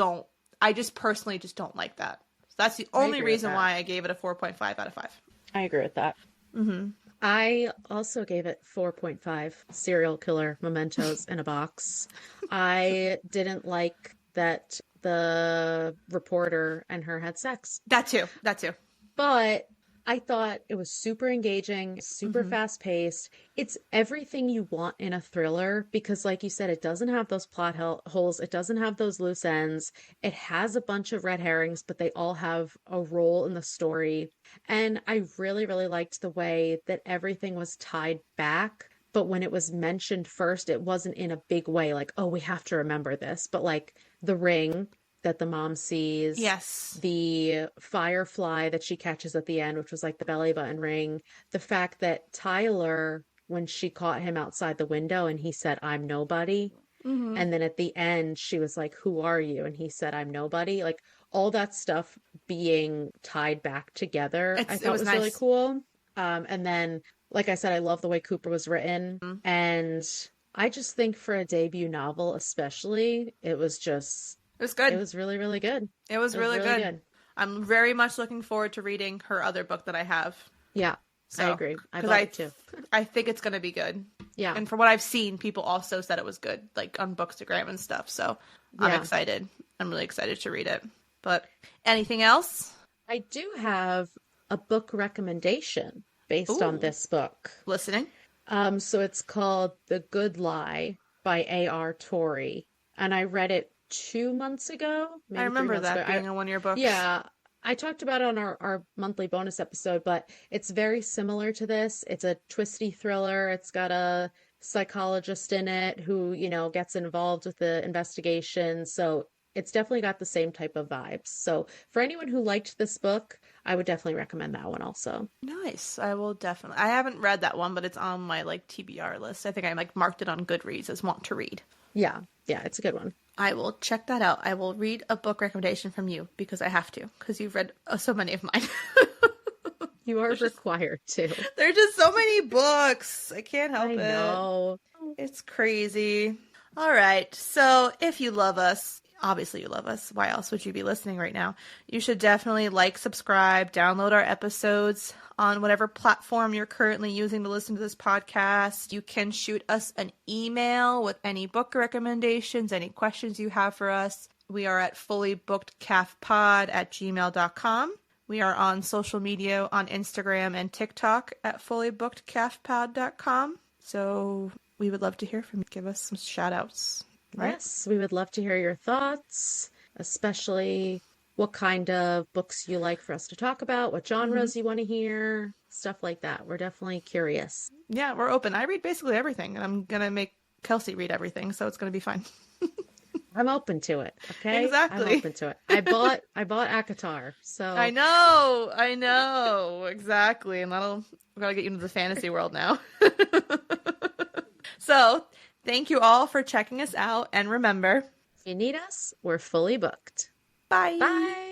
personally just don't like that. So that's the I only agree with reason that. why I gave it a 4.5 out of 5. I agree with that. Mm-hmm. I also gave it 4.5 serial killer mementos in a box. I didn't like that the reporter and her had sex, That too. That too. but I thought it was super engaging, super Mm-hmm. fast paced. It's everything you want in a thriller because, like you said, it doesn't have those holes, it doesn't have those loose ends. It has a bunch of red herrings, but they all have a role in the story. And I really, really liked the way that everything was tied back. But when it was mentioned first, it wasn't in a big way, like, oh, we have to remember this. But like the ring that the mom sees, Yes. the firefly that she catches at the end, which was like the belly button ring, the fact that Tyler, when she caught him outside the window and he said, I'm nobody. Mm-hmm. And then at the end, she was like, who are you? And he said, I'm nobody. Like all that stuff being tied back together, I It thought was was really nice. cool. And then, like I said, I love the way Cooper was written. Mm-hmm. And I just think for a debut novel, especially, It was it good. was really, really good. It was It was really really good. good. I'm very much looking forward to reading her other book that I have. Yeah, I So, agree. I because bought it too. I think it's going to be good. Yeah, And from what I've seen, people also said it was good, like on Bookstagram and stuff. So I'm yeah. excited. I'm really excited to read it. But anything else? I do have a book recommendation based on Ooh, this book. listening. So it's called The Good Lie by A.R. Torrey. And I read it 2 months ago, I maybe three remember months ago. that being in one of your books. Yeah, I talked about it on our monthly bonus episode, but it's very similar to this. It's a twisty thriller. It's got a psychologist in it who, gets involved with the investigation. So it's definitely got the same type of vibes. So for anyone who liked this book, I would definitely recommend that one also. Nice. I will definitely. I haven't read that one, but it's on my like TBR list. I think I like marked it on Goodreads as want to read. Yeah, yeah, it's a good one. I will check that out. I will read a book recommendation from you because I have to, because you've read so many of mine. You are There's just required to. there's just so many books. I can't help I it. know. It's crazy. All right. So if you love us, obviously you love us. Why else would you be listening right now? You should definitely like, subscribe, download our episodes on whatever platform you're currently using to listen to this podcast. You can shoot us an email with any book recommendations, any questions you have for us. We are at fullybookedcalfpod@gmail.com. We are on social media on Instagram and TikTok at fullybookedcalfpod.com. So we would love to hear from you. Give us some shout outs, right? Yes, we would love to hear your thoughts, especially what kind of books you like for us to talk about, what Mm-hmm. genres you want to hear, stuff like that. We're definitely curious. Yeah, we're open. I read basically everything, and I'm gonna make Kelsey read everything, so it's gonna be fine. I'm open to it, okay? I'm Exactly. open to it. I bought ACOTAR, so I know, exactly, and we gotta get you into the fantasy world now. So, thank you all for checking us out, and remember, if you need us, we're fully booked. bye. Bye.